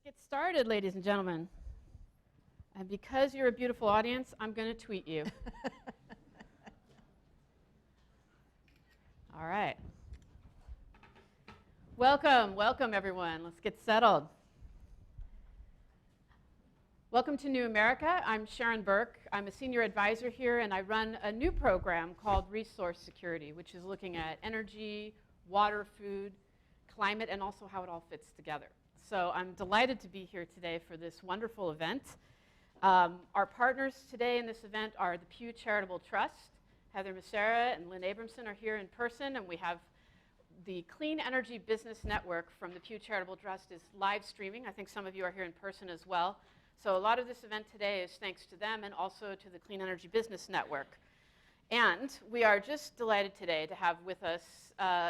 Get started, ladies and gentlemen. And because you're a beautiful audience, I'm going to tweet you. All right. Welcome everyone. Let's get settled. Welcome to New America. I'm Sharon Burke. I'm a senior advisor here, and I run a new program called Resource Security, which is looking at energy, water, food, climate, and also how it all fits together. So I'm delighted to be here today for this wonderful event. Our partners today in this event are the Pew Charitable Trust. Heather Macera and Lynn Abramson are here in person, and we have the Clean Energy Business Network from the Pew Charitable Trust is live streaming. I think some of you are here in person as well. So a lot of this event today is thanks to them and also to the Clean Energy Business Network. And we are just delighted today to have with us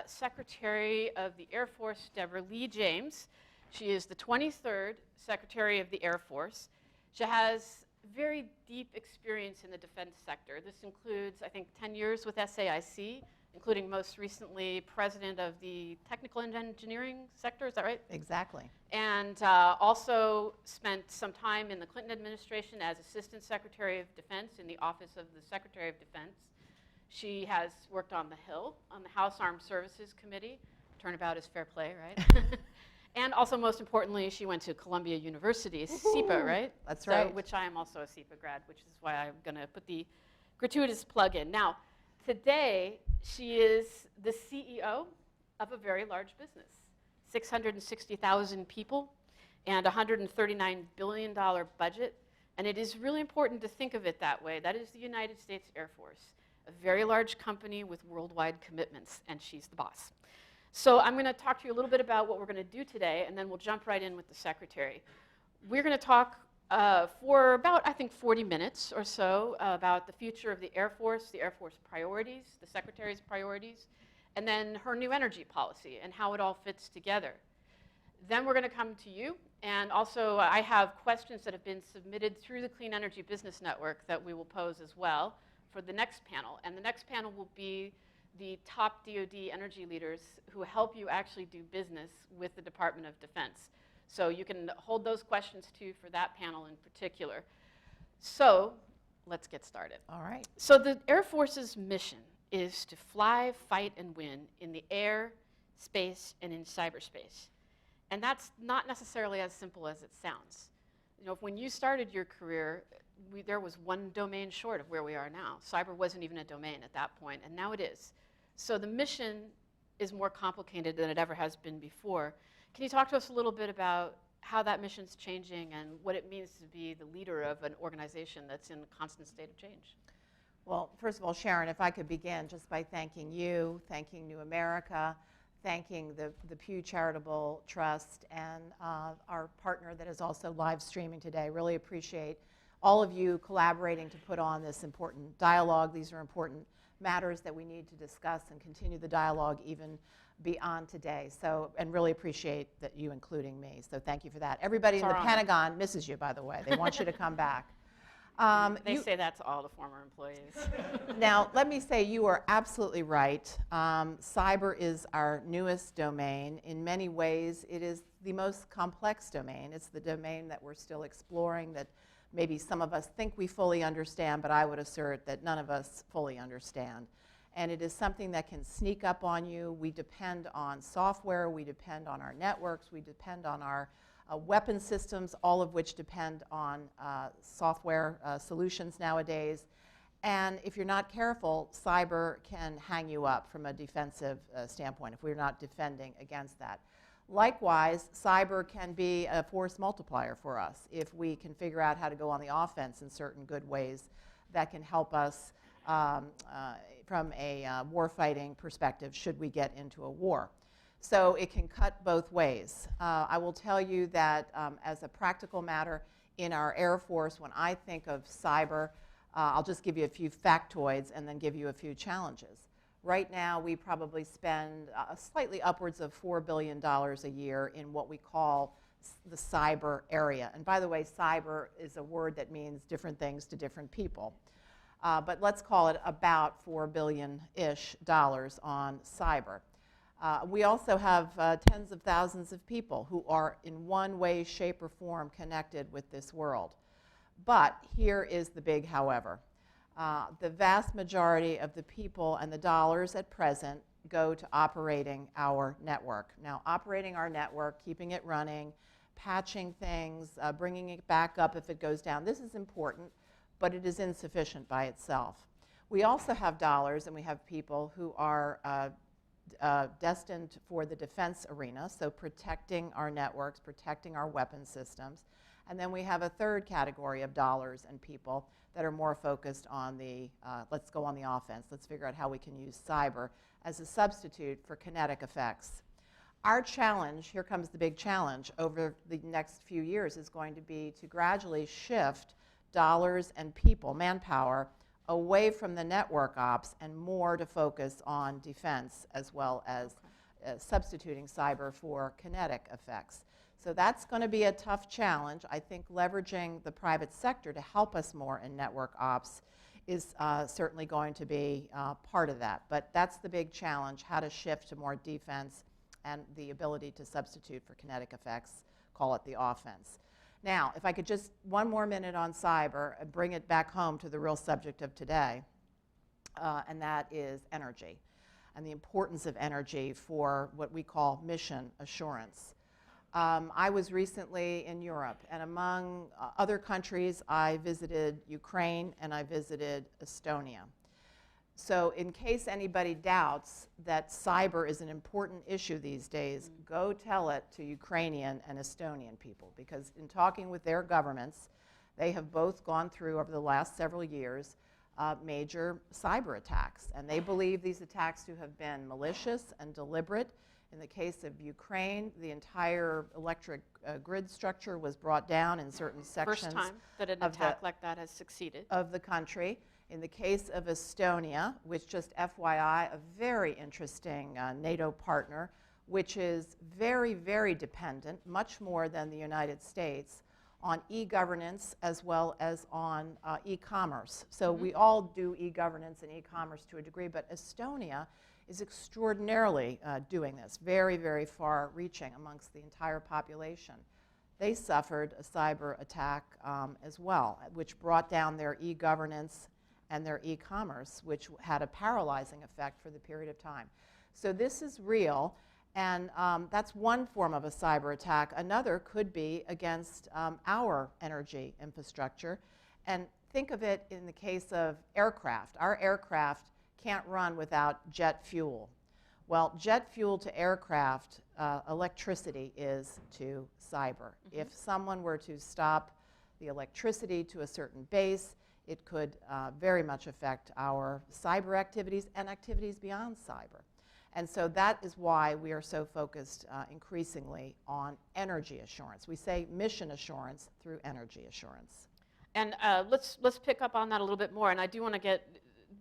Secretary of the Air Force, Deborah Lee James. She is the 23rd Secretary of the Air Force. She has very deep experience in the defense sector. This includes, I think, 10 years with SAIC, including most recently president of the technical and engineering sector. Is that right? Exactly. And also spent some time in the Clinton administration as Assistant Secretary of Defense in the Office of the Secretary of Defense. She has worked on the Hill, on the House Armed Services Committee. Turnabout is fair play, right? And also, most importantly, she went to Columbia University, SEPA, right? That's right. Which I am also a SEPA grad, which is why I'm going to put the gratuitous plug in. Now, today, she is the CEO of a very large business, 660,000 people and $139 billion budget. And it is really important to think of it that way. That is the United States Air Force, a very large company with worldwide commitments, and she's the boss. So I'm going to talk to you a little bit about what we're going to do today, and then we'll jump right in with the Secretary. We're going to talk for about, I think, 40 minutes or so about the future of the Air Force priorities, the Secretary's priorities, and then her new energy policy and how it all fits together. Then we're going to come to you, and also I have questions that have been submitted through the Clean Energy Business Network that we will pose as well for the next panel. And the next panel will be the top DoD energy leaders who help you actually do business with the Department of Defense. So you can hold those questions too for that panel in particular. So let's get started. All right. So the Air Force's mission is to fly, fight, and win in the air, space, and in cyberspace. And that's not necessarily as simple as it sounds. You know, when you started your career, there was one domain short of where we are now. Cyber wasn't even a domain at that point, and now it is. So the mission is more complicated than it ever has been before. Can you talk to us a little bit about how that mission's changing and what it means to be the leader of an organization that's in a constant state of change? Well, first of all, Sharon, if I could begin just by thanking you, thanking New America, thanking the Pew Charitable Trust, and our partner that is also live streaming today. Really appreciate all of you collaborating to put on this important dialogue. These are important matters that we need to discuss and continue the dialogue even beyond today. So, and really appreciate that you including me. So thank you for that. Everybody in the Pentagon misses you, by the way. They want you to come back. They say that to all the former employees. Now, let me say you are absolutely right. Cyber is our newest domain. In many ways, it is the most complex domain. It's the domain that we're still exploring, that maybe some of us think we fully understand, but I would assert that none of us fully understand. And it is something that can sneak up on you. We depend on software, we depend on our networks, we depend on our weapon systems, all of which depend on software solutions nowadays. And if you're not careful, cyber can hang you up from a defensive standpoint if we're not defending against that. Likewise, cyber can be a force multiplier for us if we can figure out how to go on the offense in certain good ways that can help us from a warfighting perspective should we get into a war. So it can cut both ways. I will tell you that as a practical matter in our Air Force, when I think of cyber, I'll just give you a few factoids and then give you a few challenges. Right now, we probably spend slightly upwards of $4 billion a year in what we call the cyber area. And by the way, cyber is a word that means different things to different people. But let's call it about $4 billion-ish on cyber. We also have tens of thousands of people who are in one way, shape, or form connected with this world. But here is the big however. The vast majority of the people and the dollars at present go to operating our network. Now, operating our network, keeping it running, patching things, bringing it back up if it goes down, this is important, but it is insufficient by itself. We also have dollars and we have people who are destined for the defense arena, so protecting our networks, protecting our weapon systems. And then we have a third category of dollars and people that are more focused on the, let's go on the offense, let's figure out how we can use cyber as a substitute for kinetic effects. Our challenge, here comes the big challenge, over the next few years is going to be to gradually shift dollars and people, manpower, away from the network ops and more to focus on defense as well as substituting cyber for kinetic effects. So that's going to be a tough challenge. I think leveraging the private sector to help us more in network ops is certainly going to be part of that. But that's the big challenge, how to shift to more defense and the ability to substitute for kinetic effects, call it the offense. Now, if I could just one more minute on cyber and bring it back home to the real subject of today, and that is energy and the importance of energy for what we call mission assurance. I was recently in Europe, and among other countries, I visited Ukraine and I visited Estonia. So in case anybody doubts that cyber is an important issue these days, go tell it to Ukrainian and Estonian people, because in talking with their governments, they have both gone through over the last several years major cyber attacks, and they believe these attacks to have been malicious and deliberate. In the case of Ukraine, the entire electric grid structure was brought down in certain sections. First time that an attack like that has succeeded. Of the country. In the case of Estonia, which just FYI, a very interesting NATO partner, which is very, very dependent, much more than the United States, on e-governance as well as on e-commerce. So we all do e-governance and e-commerce to a degree, but Estonia is extraordinarily doing this, very, very far-reaching amongst the entire population. They suffered a cyber attack as well, which brought down their e-governance and their e-commerce, which had a paralyzing effect for the period of time. So this is real, and that's one form of a cyber attack. Another could be against our energy infrastructure. And think of it in the case of aircraft. Our aircraft can't run without jet fuel. Well, jet fuel to aircraft, electricity is to cyber. If someone were to stop the electricity to a certain base, it could very much affect our cyber activities and activities beyond cyber. And so that is why we are so focused increasingly on energy assurance. We say mission assurance through energy assurance. And let's pick up on that a little bit more. And I do want to get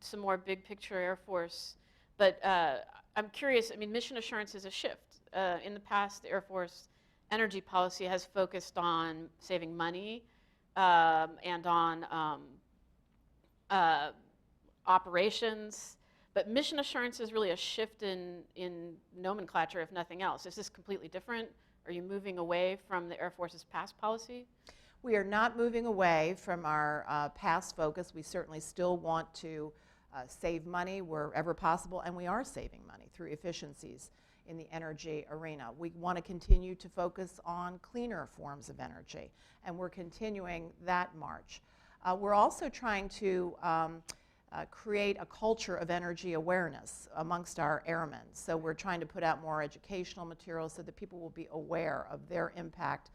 some more big picture Air Force. But I'm curious, I mean, mission assurance is a shift. In the past, the Air Force energy policy has focused on saving money and on operations. But mission assurance is really a shift in nomenclature, if nothing else. Is this completely different? Are you moving away from the Air Force's past policy? We are not moving away from our past focus. We certainly still want to save money wherever possible, and we are saving money through efficiencies in the energy arena. We want to continue to focus on cleaner forms of energy, and we're continuing that march. We're also trying to create a culture of energy awareness amongst our airmen. So we're trying to put out more educational materials so that people will be aware of their impact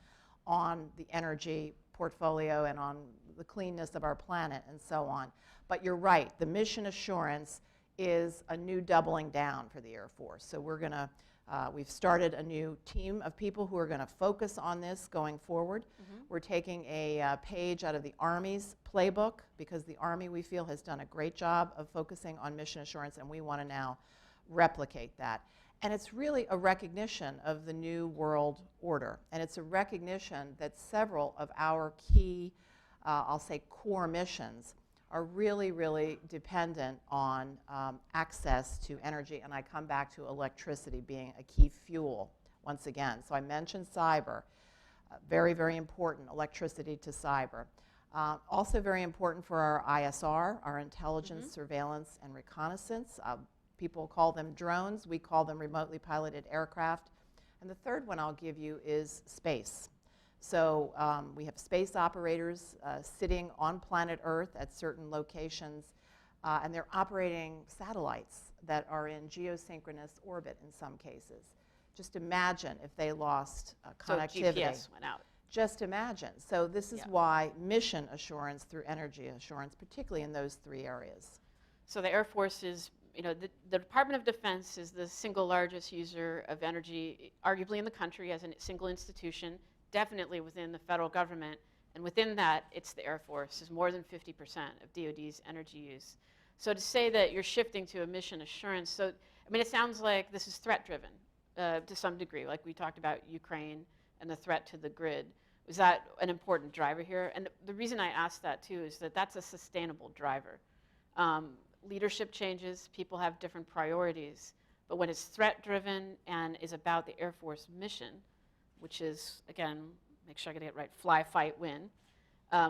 on the energy portfolio and on the cleanness of our planet and so on. But you're right, the mission assurance is a new doubling down for the Air Force. So we're going to, we've started a new team of people who are going to focus on this going forward. We're taking a page out of the Army's playbook, because the Army, we feel, has done a great job of focusing on mission assurance, and we want to now replicate that. And it's really a recognition of the new world order, and it's a recognition that several of our key, I'll say, core missions are really, really dependent on access to energy, and I come back to electricity being a key fuel once again. So I mentioned cyber, very, very important, electricity to cyber. Also very important for our ISR, our intelligence, surveillance, and reconnaissance. People call them drones. We call them remotely piloted aircraft. And the third one I'll give you is space. So we have space operators sitting on planet Earth at certain locations, and they're operating satellites that are in geosynchronous orbit in some cases. Just imagine if they lost connectivity. So GPS went out. Just imagine. So this is why mission assurance through energy assurance, particularly in those three areas. So the Air Force is, the Department of Defense is the single largest user of energy, arguably in the country as a single institution, definitely within the federal government. And within that, it's the Air Force is more than 50% of DoD's energy use. So to say that you're shifting to a mission assurance, so, it sounds like this is threat-driven to some degree, like we talked about Ukraine and the threat to the grid. Was that an important driver here? And the reason I asked that, too, is that that's a sustainable driver. Leadership changes, people have different priorities, but when it's threat-driven and is about the Air Force mission, which is, again, make sure I get it right, fly, fight, win,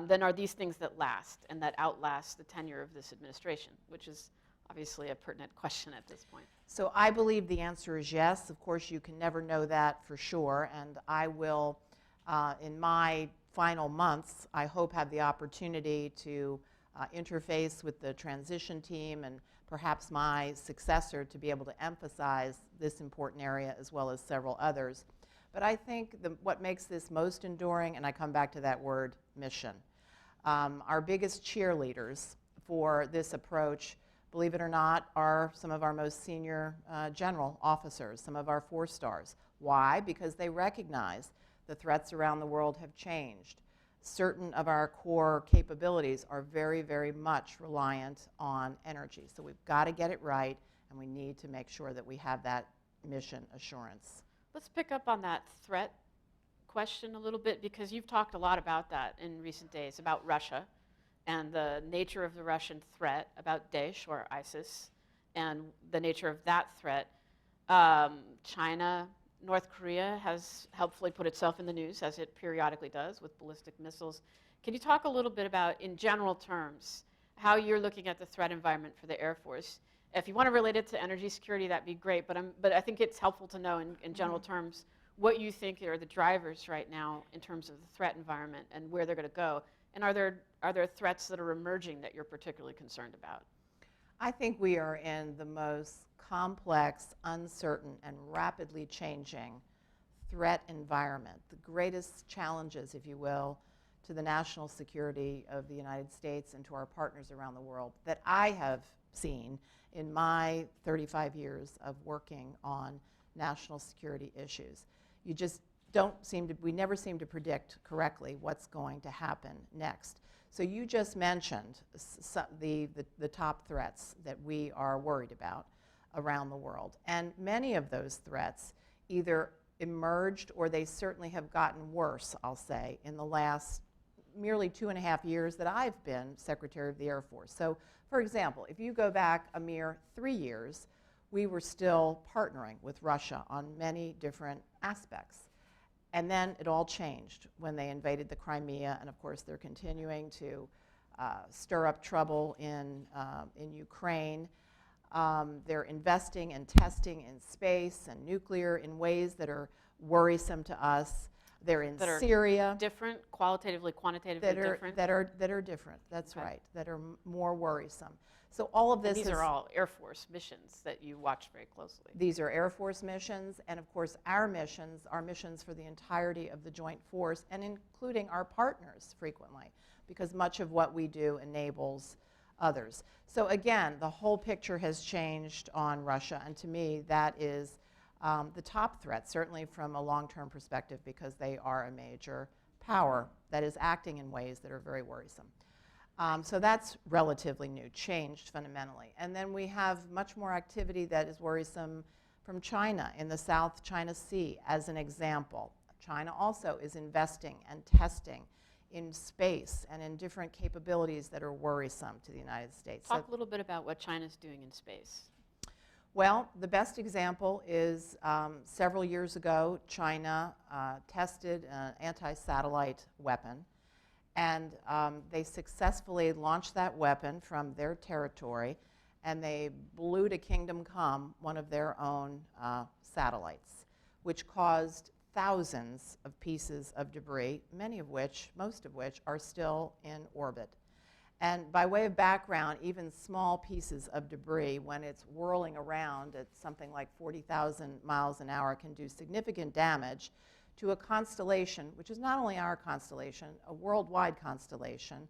then are these things that last and that outlast the tenure of this administration, which is obviously a pertinent question at this point. So I believe the answer is yes. Of course, you can never know that for sure, and I will, in my final months, I hope have the opportunity to interface with the transition team and perhaps my successor to be able to emphasize this important area as well as several others. But I think what makes this most enduring, and I come back to that word, mission. Our biggest cheerleaders for this approach, believe it or not, are some of our most senior general officers, some of our 4-stars. Why? Because they recognize the threats around the world have changed. Certain of our core capabilities are very, very much reliant on energy. So we've got to get it right, and we need to make sure that we have that mission assurance. Let's pick up on that threat question a little bit, because you've talked a lot about that in recent days, about Russia and the nature of the Russian threat, about Daesh or ISIS, and the nature of that threat. China, North Korea has helpfully put itself in the news, as it periodically does, with ballistic missiles. Can you talk a little bit about, in general terms, how you're looking at the threat environment for the Air Force? If you want to relate it to energy security, that'd be great, but I think it's helpful to know in general terms what you think are the drivers right now in terms of the threat environment and where they're going to go. And are there threats that are emerging that you're particularly concerned about? I think we are in the most complex, uncertain, and rapidly changing threat environment. The greatest challenges, if you will, to the national security of the United States and to our partners around the world that I have seen in my 35 years of working on national security issues. You just we never seem to predict correctly what's going to happen next. So you just mentioned the top threats that we are worried about around the world. And many of those threats either emerged or they certainly have gotten worse, I'll say, in the last merely 2.5 years that I've been Secretary of the Air Force. So, for example, if you go back a mere 3 years, we were still partnering with Russia on many different aspects. And then it all changed when they invaded the Crimea, and of course they're continuing to stir up trouble in Ukraine. They're investing and testing in space and nuclear in ways that are worrisome to us. They're in Syria. Different, qualitatively, quantitatively different? That are different, that's right, that are more worrisome. So all of this These are all Air Force missions that you watch very closely. These are Air Force missions, and of course our missions are missions for the entirety of the Joint Force, and including our partners frequently, because much of what we do enables others. So again, the whole picture has changed on Russia, and to me that is the top threat, certainly from a long-term perspective, because they are a major power that is acting in ways that are very worrisome. So that's relatively new, changed fundamentally. And then we have much more activity that is worrisome from China in the South China Sea, as an example. China also is investing and testing in space and in different capabilities that are worrisome to the United States. Talk a little bit about what China's doing in space. Well, the best example is several years ago, China tested an anti-satellite weapon, and they successfully launched that weapon from their territory, and they blew to Kingdom Come one of their own satellites, which caused thousands of pieces of debris, most of which are still in orbit. And by way of background, even small pieces of debris, when it's whirling around at something like 40,000 miles an hour, can do significant damage to a constellation, which is not only our constellation, a worldwide constellation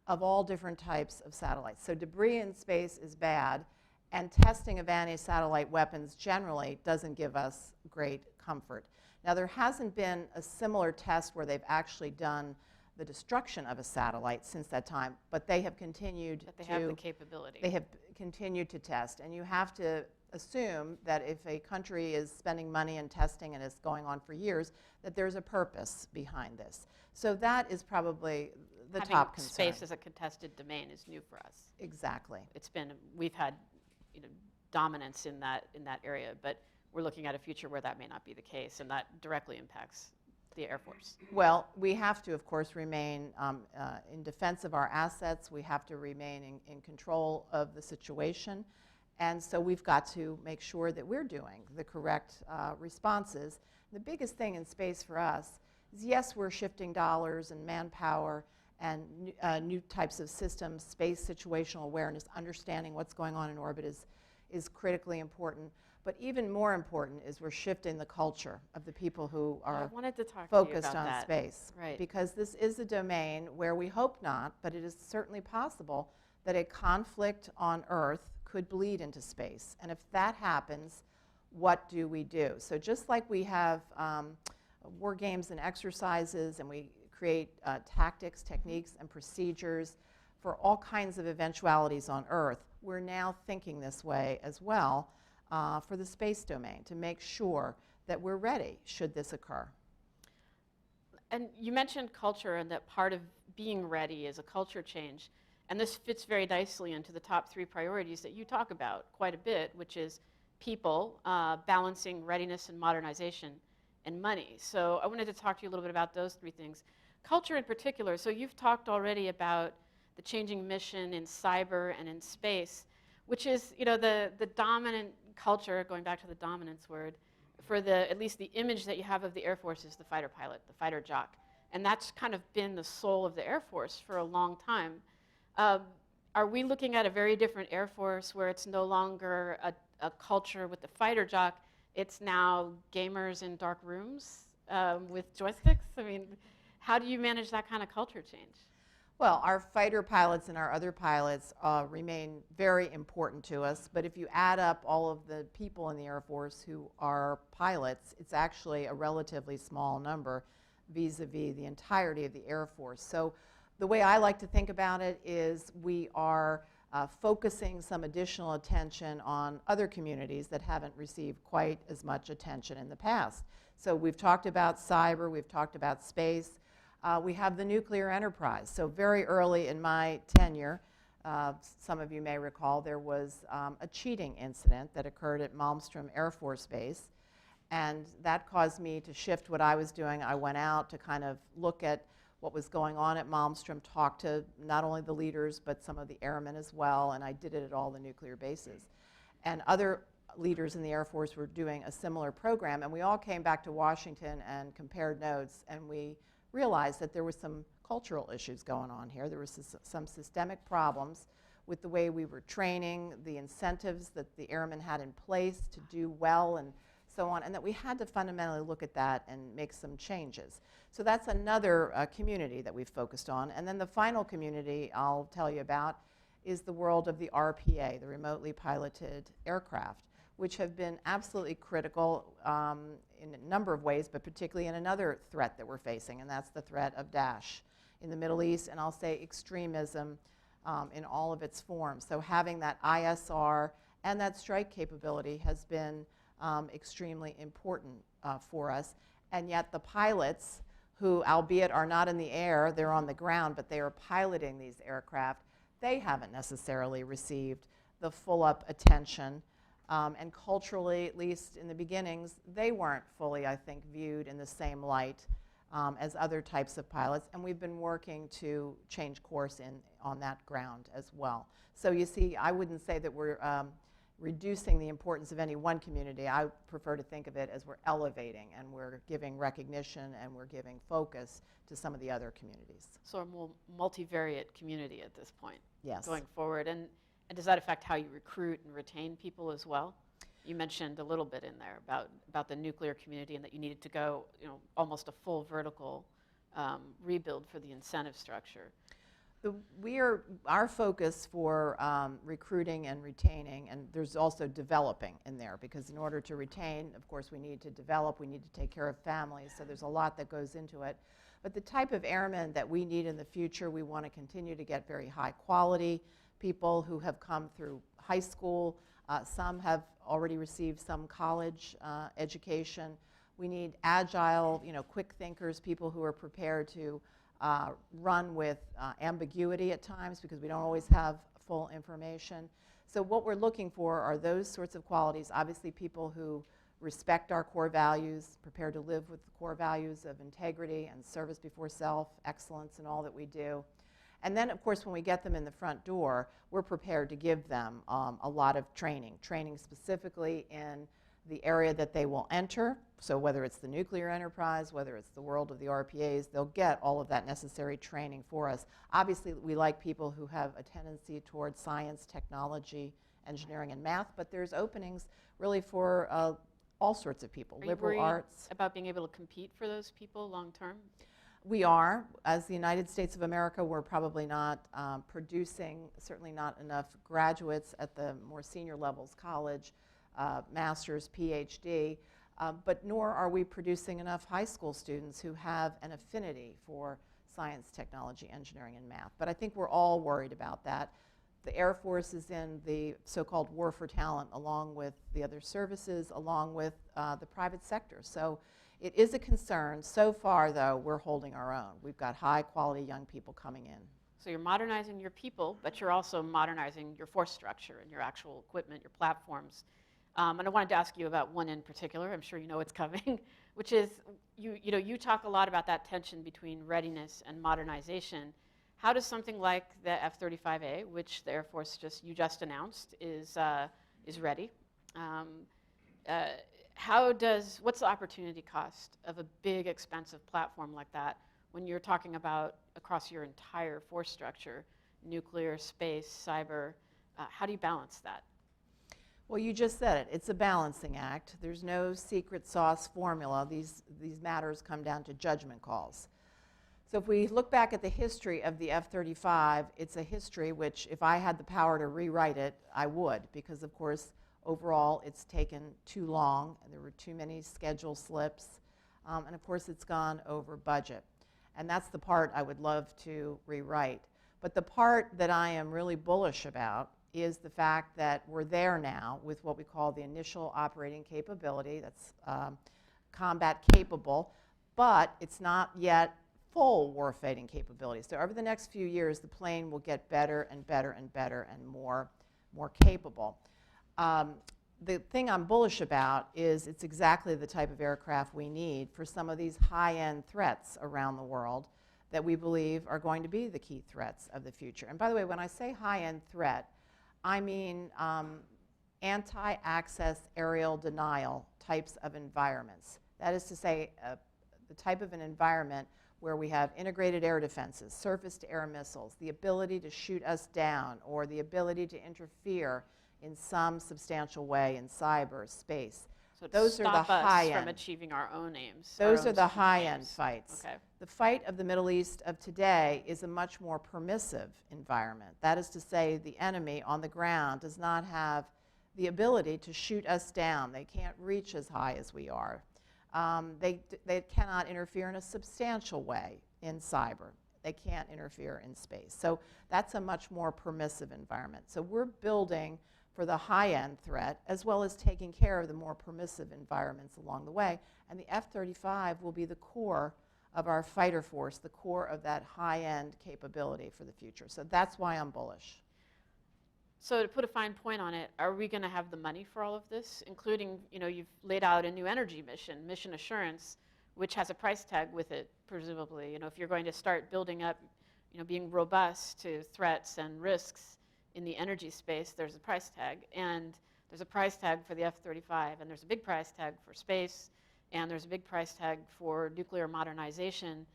of all different types of satellites. So debris in space is bad, and testing of anti-satellite weapons generally doesn't give us great comfort. Now, there hasn't been a similar test where they've actually done the destruction of a satellite since that time, but they have continued That they have the capability. They have continued to test, and you have to assume that if a country is spending money and testing and it's going on for years, that there's a purpose behind this. So that is probably the Having top concern. space as a contested domain is new for us. Exactly. We've had dominance in that area, but we're looking at a future where that may not be the case, and that directly impacts the Air Force. Well, we have to, of course, remain in defense of our assets. We have to remain in control of the situation. And so we've got to make sure that we're doing the correct responses. The biggest thing in space for us is, yes, we're shifting dollars and manpower and new types of systems. Space situational awareness, understanding what's going on in orbit is critically important. But even more important is we're shifting the culture of the people who are focused on space. Right. Because this is a domain where we hope not, but it is certainly possible that a conflict on Earth could bleed into space. And if that happens, what do we do? So just like we have war games and exercises, and we create tactics, techniques, and procedures for all kinds of eventualities on Earth, we're now thinking this way as well for the space domain, to make sure that we're ready should this occur. And you mentioned culture, and that part of being ready is a culture change. And this fits very nicely into the top 3 priorities that you talk about quite a bit, which is people, balancing readiness and modernization, and money. So I wanted to talk to you a little bit about those 3 things. Culture in particular, so you've talked already about the changing mission in cyber and in space, which is the dominant culture, going back to the dominance word, for at least the image that you have of the Air Force is the fighter pilot, the fighter jock. And that's kind of been the soul of the Air Force for a long time. Are we looking at a very different Air Force where it's no longer a culture with the fighter jock, it's now gamers in dark rooms with joysticks? I mean, how do you manage that kind of culture change? Well, our fighter pilots and our other pilots remain very important to us, but if you add up all of the people in the Air Force who are pilots, it's actually a relatively small number vis-a-vis the entirety of the Air Force. So the way I like to think about it is we are focusing some additional attention on other communities that haven't received quite as much attention in the past. So we've talked about cyber, we've talked about space. We have the nuclear enterprise. So very early in my tenure, some of you may recall, there was a cheating incident that occurred at Malmstrom Air Force Base, and that caused me to shift what I was doing. I went out to kind of look at what was going on at Malmstrom, talk to not only the leaders, but some of the airmen as well, and I did it at all the nuclear bases. And other leaders in the Air Force were doing a similar program, and we all came back to Washington and compared notes, and we realized that there were some cultural issues going on here. There was some systemic problems with the way we were training, the incentives that the airmen had in place to do well, and so on, and that we had to fundamentally look at that and make some changes. So that's another community that we've focused on. And then the final community I'll tell you about is the world of the RPA, the remotely piloted aircraft, which have been absolutely critical in a number of ways, but particularly in another threat that we're facing, and that's the threat of Daesh in the Middle East, and I'll say extremism in all of its forms. So having that ISR and that strike capability has been extremely important for us, and yet the pilots who, albeit are not in the air, they're on the ground, but they are piloting these aircraft, they haven't necessarily received the full-up attention. And culturally, at least in the beginnings, they weren't fully, I think, viewed in the same light as other types of pilots. And we've been working to change course on that ground as well. So you see, I wouldn't say that we're reducing the importance of any one community. I prefer to think of it as we're elevating and we're giving recognition and we're giving focus to some of the other communities. So a more multivariate community at this point. Yes. Going forward. And does that affect how you recruit and retain people as well? You mentioned a little bit in there about the nuclear community and that you needed to go, almost a full vertical rebuild for the incentive structure. Our focus for recruiting and retaining, and there's also developing in there, because in order to retain, of course, we need to develop, we need to take care of families, so there's a lot that goes into it. But the type of airmen that we need in the future, we want to continue to get very high quality people who have come through high school. Some have already received some college education. We need agile, quick thinkers, people who are prepared to run with ambiguity at times, because we don't always have full information. So what we're looking for are those sorts of qualities. Obviously, people who respect our core values, prepared to live with the core values of integrity and service before self, excellence in all that we do. And then, of course, when we get them in the front door, we're prepared to give them a lot of training specifically in the area that they will enter. So whether it's the nuclear enterprise, whether it's the world of the RPAs, they'll get all of that necessary training for us. Obviously, we like people who have a tendency towards science, technology, engineering, and math, but there's openings really for all sorts of people, liberal arts. About being able to compete for those people long term? We are. As the United States of America, we're probably not producing, certainly not enough graduates at the more senior levels, college, master's, PhD, but nor are we producing enough high school students who have an affinity for science, technology, engineering, and math. But I think we're all worried about that. The Air Force is in the so-called war for talent, along with the other services, along with the private sector. So it is a concern. So far, though, we're holding our own. We've got high-quality young people coming in. So you're modernizing your people, but you're also modernizing your force structure and your actual equipment, your platforms. And I wanted to ask you about one in particular. I'm sure you know it's coming, which is you talk a lot about that tension between readiness and modernization. How does something like the F-35A, which the Air Force you just announced is ready? What's the opportunity cost of a big, expensive platform like that when you're talking about across your entire force structure, nuclear, space, cyber? How do you balance that? Well, you just said it. It's a balancing act. There's no secret sauce formula. These matters come down to judgment calls. So if we look back at the history of the F-35, it's a history which, if I had the power to rewrite it, I would, because, of course, overall, it's taken too long, and there were too many schedule slips, and, of course, it's gone over budget. And that's the part I would love to rewrite. But the part that I am really bullish about is the fact that we're there now with what we call the initial operating capability. That's combat capable, but it's not yet full warfighting capability. So over the next few years, the plane will get better and better and better and more capable. The thing I'm bullish about is it's exactly the type of aircraft we need for some of these high-end threats around the world that we believe are going to be the key threats of the future. And by the way, when I say high-end threat, I mean anti-access aerial denial types of environments. That is to say, the type of an environment where we have integrated air defenses, surface-to-air missiles, the ability to shoot us down, or the ability to interfere in some substantial way in cyberspace. So those are the high-end. From achieving our own aims. Those are the high-end fights. Okay. The fight of the Middle East of today is a much more permissive environment. That is to say, the enemy on the ground does not have the ability to shoot us down. They can't reach as high as we are. They cannot interfere in a substantial way in cyber. They can't interfere in space. So that's a much more permissive environment. So we're building for the high-end threat, as well as taking care of the more permissive environments along the way. And the F-35 will be the core of our fighter force, the core of that high-end capability for the future. So that's why I'm bullish. So to put a fine point on it, are we going to have the money for all of this, including, you've laid out a new energy mission, mission assurance, which has a price tag with it, presumably. If you're going to start building up, being robust to threats and risks in the energy space, there's a price tag. And there's a price tag for the F-35, and there's a big price tag for space, and there's a big price tag for nuclear modernization.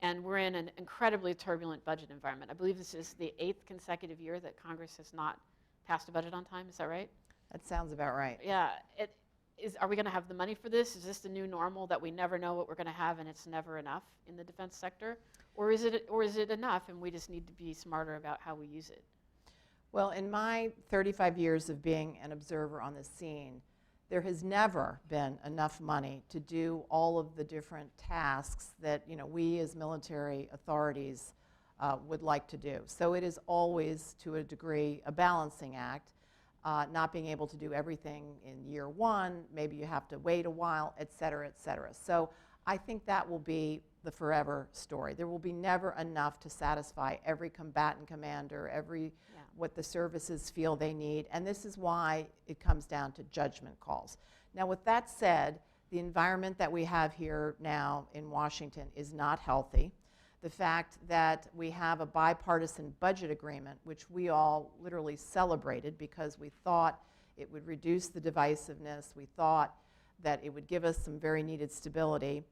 And we're in an incredibly turbulent budget environment. I believe this is the 8th consecutive year that Congress has not passed a budget on time. Is that right? That sounds about right. Yeah. Are we going to have the money for this? Is this the new normal that we never know what we're going to have and it's never enough in the defense sector? Or is it enough and we just need to be smarter about how we use it? Well, in my 35 years of being an observer on the scene, there has never been enough money to do all of the different tasks that we as military authorities would like to do. So it is always, to a degree, a balancing act, not being able to do everything in year one. Maybe you have to wait a while, et cetera, et cetera. So I think that will be the forever story. There will be never enough to satisfy every combatant commander, what the services feel they need, and this is why it comes down to judgment calls. Now, with that said, the environment that we have here now in Washington is not healthy. The fact that we have a bipartisan budget agreement, which we all literally celebrated because we thought it would reduce the divisiveness, we thought that it would give us some very needed stability,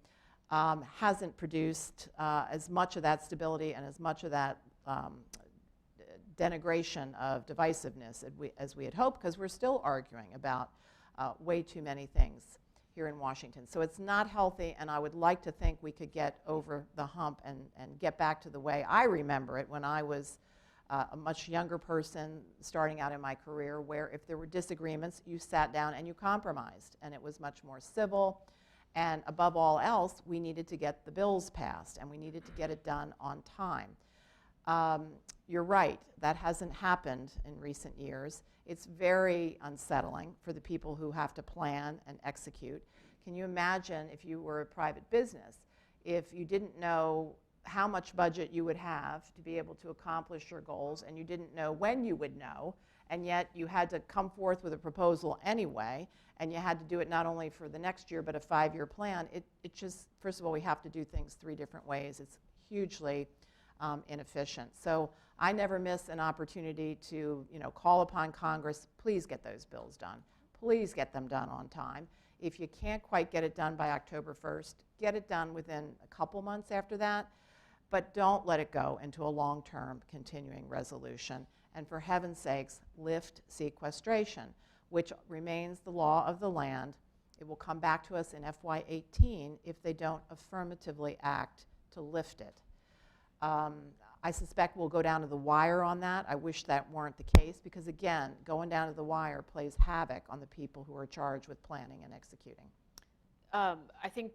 hasn't produced as much of that stability and as much of that denigration of divisiveness as we had hoped, because we're still arguing about way too many things here in Washington. So it's not healthy, and I would like to think we could get over the hump and get back to the way I remember it when I was a much younger person starting out in my career, where if there were disagreements, you sat down and you compromised, and it was much more civil. And above all else, we needed to get the bills passed, and we needed to get it done on time. You're right, that hasn't happened in recent years. It's very unsettling for the people who have to plan and execute. Can you imagine if you were a private business, if you didn't know how much budget you would have to be able to accomplish your goals, and you didn't know when you would know, and yet you had to come forth with a proposal anyway, and you had to do it not only for the next year but a 5-year plan. It just, first of all, we have to do things 3 different ways. It's hugely inefficient. So I never miss an opportunity to call upon Congress, please get those bills done. Please get them done on time. If you can't quite get it done by October 1st, get it done within a couple months after that, but don't let it go into a long-term continuing resolution. And for heaven's sakes, lift sequestration, which remains the law of the land. It will come back to us in FY18 if they don't affirmatively act to lift it. I suspect we'll go down to the wire on that. I wish that weren't the case because, again, going down to the wire plays havoc on the people who are charged with planning and executing. I think,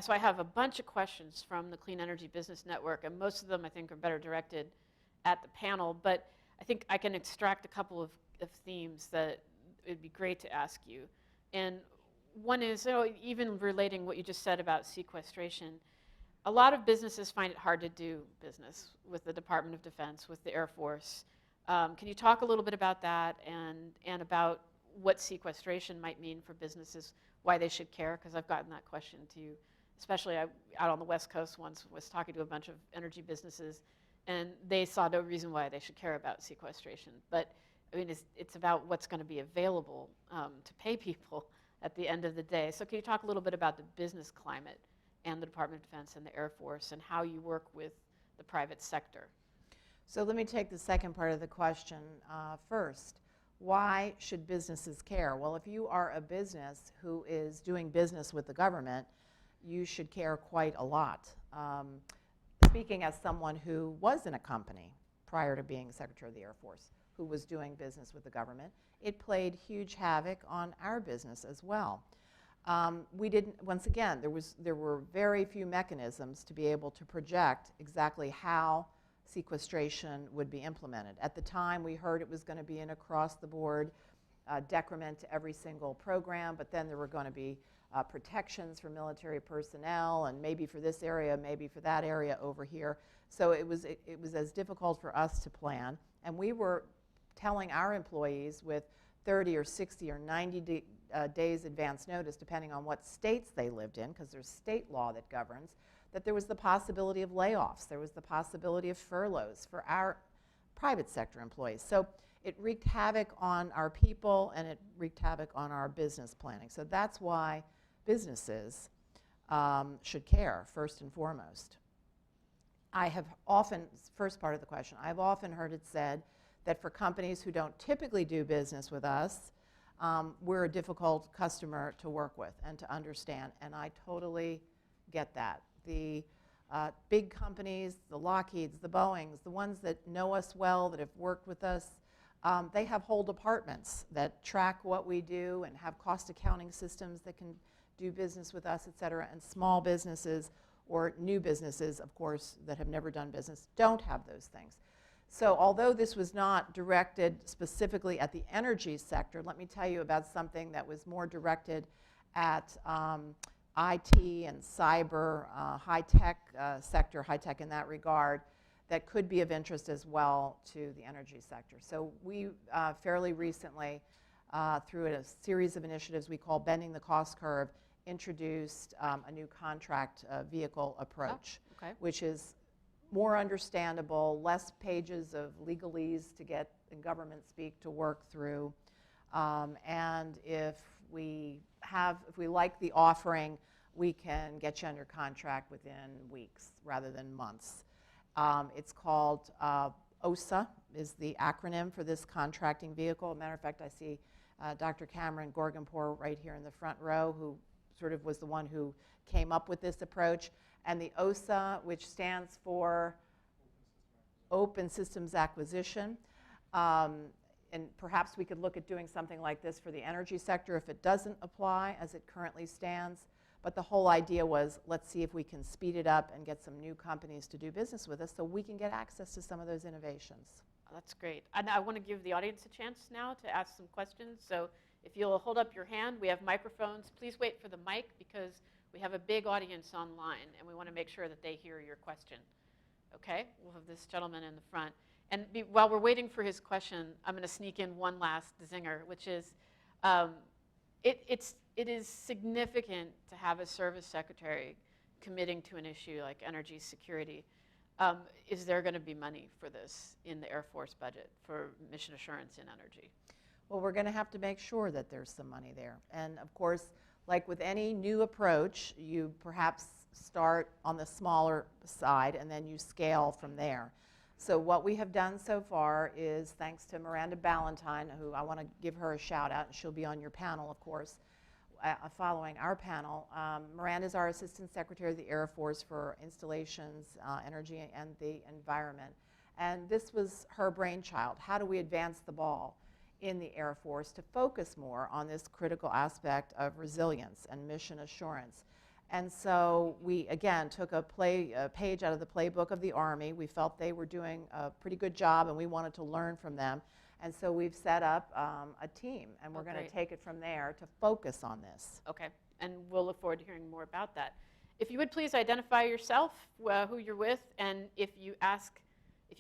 so I have a bunch of questions from the Clean Energy Business Network, and most of them I think are better directed at the panel, but I think I can extract a couple of themes that it would be great to ask you. And one is, even relating what you just said about sequestration, a lot of businesses find it hard to do business with the Department of Defense, with the Air Force. Can you talk a little bit about that and about what sequestration might mean for businesses, why they should care? Because I've gotten that question too, especially out on the West Coast once, was talking to a bunch of energy businesses, and they saw no reason why they should care about sequestration. But I mean, it's about what's going to be available to pay people at the end of the day. So can you talk a little bit about the business climate and the Department of Defense and the Air Force and how you work with the private sector? So let me take the second part of the question first. Why should businesses care? Well, if you are a business who is doing business with the government, you should care quite a lot. Speaking as someone who was in a company prior to being Secretary of the Air Force, who was doing business with the government, it played huge havoc on our business as well. We didn't, once again, there were very few mechanisms to be able to project exactly how sequestration would be implemented. At the time, we heard it was going to be an across-the-board decrement to every single program, but then there were going to be protections for military personnel, and maybe for this area, maybe for that area over here. So it was as difficult for us to plan. And we were telling our employees with 30 or 60 or 90 days advance notice, depending on what states they lived in, because there's state law that governs, that there was the possibility of layoffs. There was the possibility of furloughs for our private sector employees. So it wreaked havoc on our people, and it wreaked havoc on our business planning. So that's why businesses should care, first and foremost. I have often, first part of the question, I've often heard it said that for companies who don't typically do business with us, we're a difficult customer to work with and to understand, and I totally get that. The big companies, the Lockheeds, the Boeings, the ones that know us well, that have worked with us, they have whole departments that track what we do and have cost accounting systems that can do business with us, et cetera, and small businesses or new businesses, of course, that have never done business don't have those things. So although this was not directed specifically at the energy sector, let me tell you about something that was more directed at IT and cyber, high-tech sector, high-tech in that regard, that could be of interest as well to the energy sector. So we fairly recently, through a series of initiatives we call Bending the Cost Curve, introduced a new contract vehicle approach, which is more understandable, less pages of legalese to get in government speak to work through. And if we like the offering, we can get you under contract within weeks rather than months. It's called OSA is the acronym for this contracting vehicle. As a matter of fact, I see Dr. Cameron Gorgonpour right here in the front row, who sort of was the one who came up with this approach. And the OSA, which stands for Open Systems Acquisition. And perhaps we could look at doing something like this for the energy sector if it doesn't apply as it currently stands. But the whole idea was, let's see if we can speed it up and get some new companies to do business with us so we can get access to some of those innovations. That's great. And I want to give the audience a chance now to ask some questions. So if you'll hold up your hand, we have microphones. Please wait for the mic because we have a big audience online and we want to make sure that they hear your question. Okay, we'll have this gentleman in the front. And while we're waiting for his question, I'm going to sneak in one last zinger, which is it is significant to have a service secretary committing to an issue like energy security. Is there going to be money for this in the Air Force budget for mission assurance in energy? Well, we're going to have to make sure that there's some money there. And of course, like with any new approach, you perhaps start on the smaller side and then you scale from there. So what we have done so far is, thanks to Miranda Ballantyne, who I want to give her a shout out, and she'll be on your panel, of course, following our panel. Miranda is our Assistant Secretary of the Air Force for Installations, Energy, and the Environment. And this was her brainchild. How do we advance the ball in the Air Force to focus more on this critical aspect of resilience and mission assurance? And so we, again, took a page out of the playbook of the Army. We felt they were doing a pretty good job, and we wanted to learn from them. And so we've set up a team, and we're going to take it from there to focus on this. Okay, and we'll look forward to hearing more about that. If you would please identify yourself, who you're with, and if you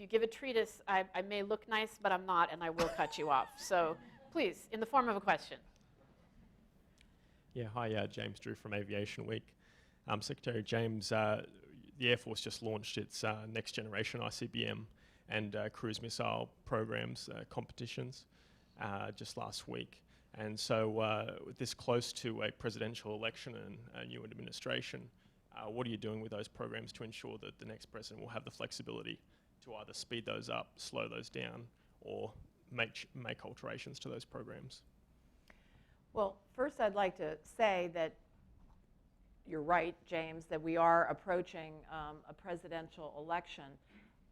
give a treatise, I may look nice, but I'm not, and I will cut you off. So please, in the form of a question. Yeah, hi, James Drew from Aviation Week. Secretary James, the Air Force just launched its next generation ICBM and cruise missile programs competitions just last week. And so with this close to a presidential election and a new administration, what are you doing with those programs to ensure that the next president will have the flexibility to either speed those up, slow those down, or make alterations to those programs? Well, first I'd like to say that you're right, James, that we are approaching a presidential election.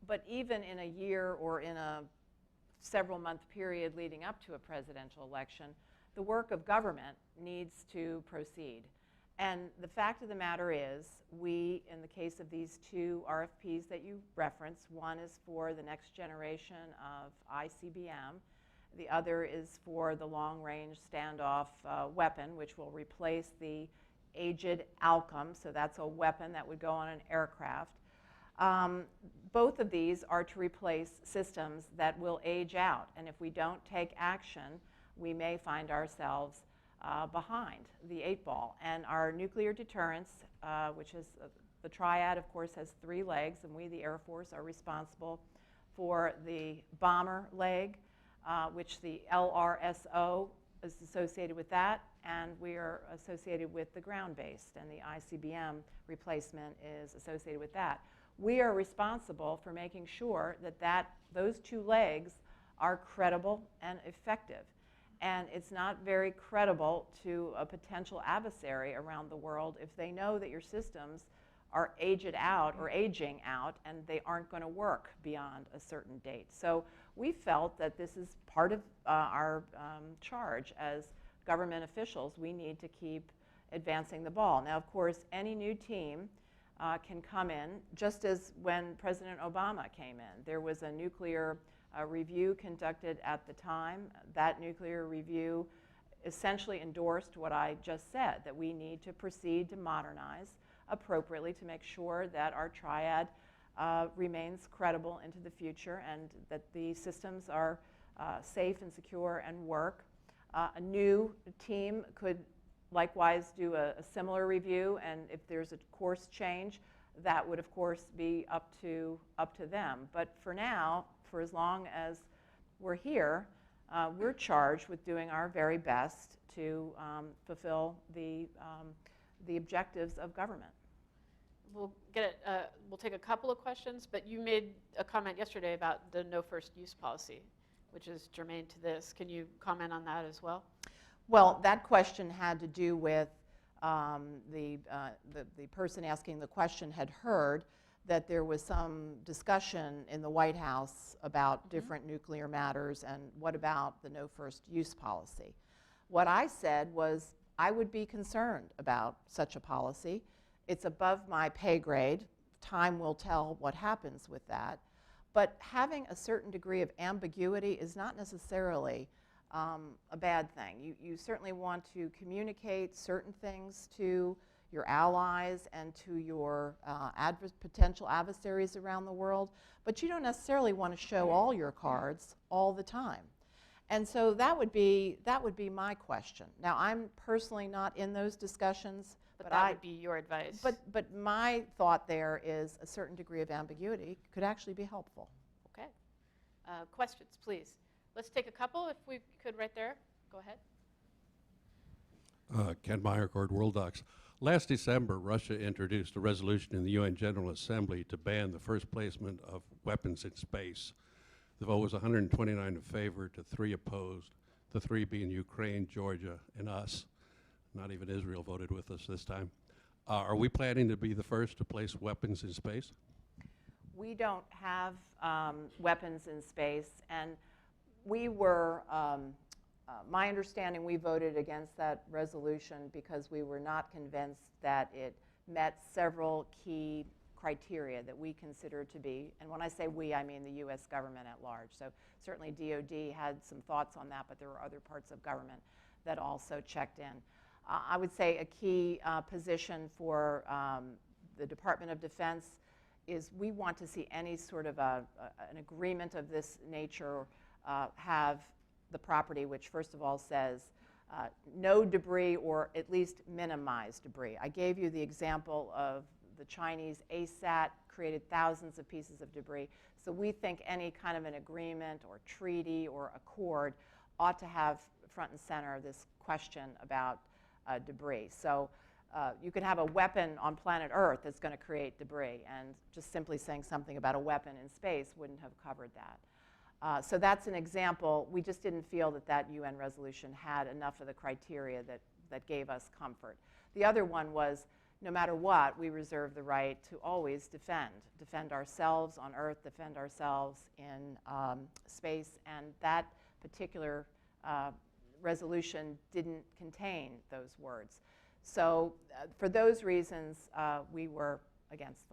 But even in a year or in a several-month period leading up to a presidential election, the work of government needs to proceed. And the fact of the matter is, we, in the case of these two RFPs that you referenced, one is for the next generation of ICBM. The other is for the long-range standoff weapon, which will replace the aged Alcom, so that's a weapon that would go on an aircraft. Both of these are to replace systems that will age out, and if we don't take action, we may find ourselves behind the 8 ball. And our nuclear deterrence, which is the triad, of course, has 3 legs, and we, the Air Force, are responsible for the bomber leg, which the LRSO is associated with that, and we are associated with the ground-based, and the ICBM replacement is associated with that. We are responsible for making sure that those 2 legs are credible and effective. And it's not very credible to a potential adversary around the world if they know that your systems are aged out or aging out and they aren't going to work beyond a certain date. So we felt that this is part of our charge as government officials. We need to keep advancing the ball. Now, of course, any new team can come in, just as when President Obama came in. There was a nuclear review conducted at the time. That nuclear review essentially endorsed what I just said, that we need to proceed to modernize appropriately to make sure that our triad remains credible into the future and that the systems are safe and secure and work. A new team could likewise do a similar review, and if there's a course change, that would of course be up to them. But for now, for as long as we're here, we're charged with doing our very best to fulfill the objectives of government. We'll take a couple of questions, but you made a comment yesterday about the no first use policy, which is germane to this. Can you comment on that as well? Well, that question had to do with the person asking the question had heard that there was some discussion in the White House about different nuclear matters and what about the no first use policy. What I said was I would be concerned about such a policy. It's above my pay grade. Time will tell what happens with that. But having a certain degree of ambiguity is not necessarily a bad thing. You certainly want to communicate certain things to your allies and to your potential adversaries around the world, but you don't necessarily want to show all your cards all the time. And so that would be my question. Now, I'm personally not in those discussions, but that would be your advice. But my thought there is a certain degree of ambiguity could actually be helpful. Okay. Questions, please. Let's take a couple, if we could, right there. Go ahead. Ken Meyercord, World Docs. Last December, Russia introduced a resolution in the UN General Assembly to ban the first placement of weapons in space. The vote was 129 in favor to 3 opposed, the 3 being Ukraine, Georgia, and us. Not even Israel voted with us this time. Are we planning to be the first to place weapons in space? We don't have weapons in space, and we were, my understanding, we voted against that resolution because we were not convinced that it met several key criteria that we consider to be, and when I say we, I mean the U.S. government at large. So certainly DOD had some thoughts on that, but there were other parts of government that also checked in. I would say a key position for the Department of Defense is we want to see any sort of an agreement of this nature have the property which first of all says no debris or at least minimize debris. I gave you the example of the Chinese ASAT created thousands of pieces of debris. So we think any kind of an agreement or treaty or accord ought to have front and center this question about debris. So you could have a weapon on planet Earth that's going to create debris, and just simply saying something about a weapon in space wouldn't have covered that. So that's an example. We just didn't feel that that UN resolution had enough of the criteria that gave us comfort. The other one was, no matter what, we reserve the right to always defend ourselves on Earth, defend ourselves in space, and that particular resolution didn't contain those words. So for those reasons, we were against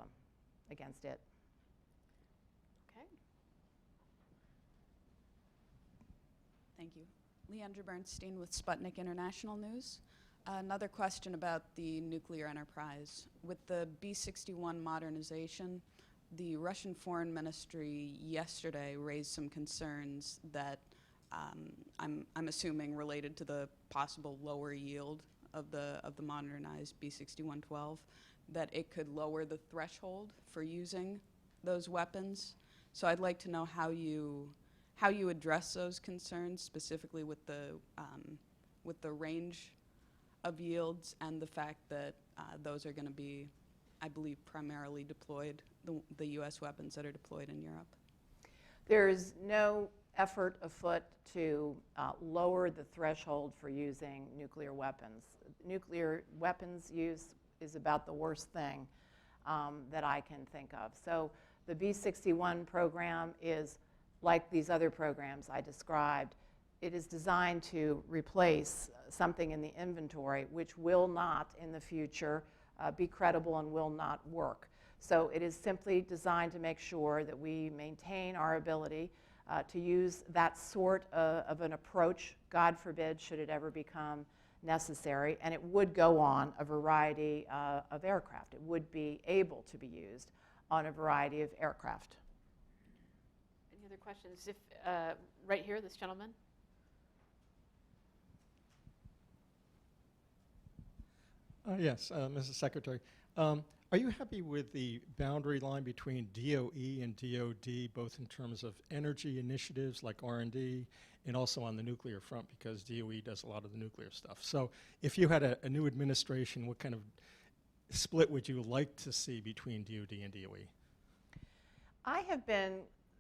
it. Okay. Thank you. Leandra Bernstein with Sputnik International News. Another question about the nuclear enterprise. With the B-61 modernization, the Russian Foreign Ministry yesterday raised some concerns that I'm assuming related to the possible lower yield of the modernized B-61-12, that it could lower the threshold for using those weapons. So I'd like to know how you address those concerns, specifically with the range of yields and the fact that those are going to be, I believe, primarily deployed, the U.S. weapons that are deployed in Europe. There is no effort afoot to lower the threshold for using nuclear weapons. Nuclear weapons use is about the worst thing that I can think of. So the B-61 program is like these other programs I described. It is designed to replace something in the inventory which will not in the future be credible and will not work. So it is simply designed to make sure that we maintain our ability to use that sort of an approach, God forbid, should it ever become necessary, and it would go on a variety of aircraft. It would be able to be used on a variety of aircraft. Any other questions? If right here, this gentleman. Yes, Mrs. Secretary. Are you happy with the boundary line between DOE and DOD, both in terms of energy initiatives like R&D and also on the nuclear front, because DOE does a lot of the nuclear stuff? So if you had a new administration, what kind of split would you like to see between DOD and DOE? I have been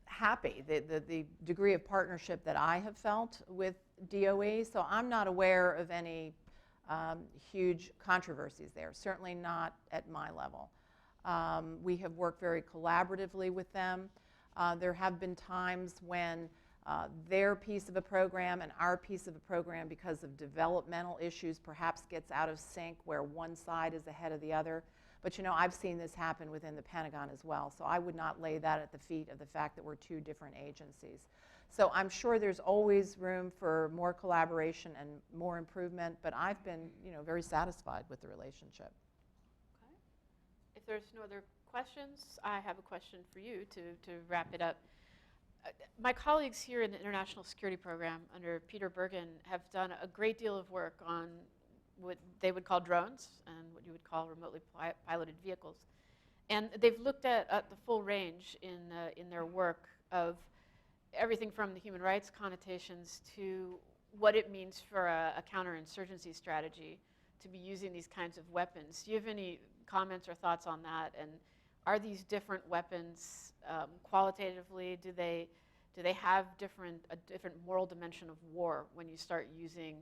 happy, the degree of partnership that I have felt with DOE, so I'm not aware of any huge controversies there, certainly not at my level. We have worked very collaboratively with them. There have been times when their piece of a program and our piece of a program, because of developmental issues, perhaps gets out of sync where one side is ahead of the other. But you know, I've seen this happen within the Pentagon as well, so I would not lay that at the feet of the fact that we're two different agencies. So I'm sure there's always room for more collaboration and more improvement, but I've been, you know, very satisfied with the relationship. Okay. If there's no other questions, I have a question for you to wrap it up. My colleagues here in the International Security Program under Peter Bergen have done a great deal of work on what they would call drones and what you would call remotely piloted vehicles. And they've looked at the full range in their work of everything from the human rights connotations to what it means for a counterinsurgency strategy to be using these kinds of weapons. Do you have any comments or thoughts on that? And are these different weapons qualitatively, do they have a different moral dimension of war when you start using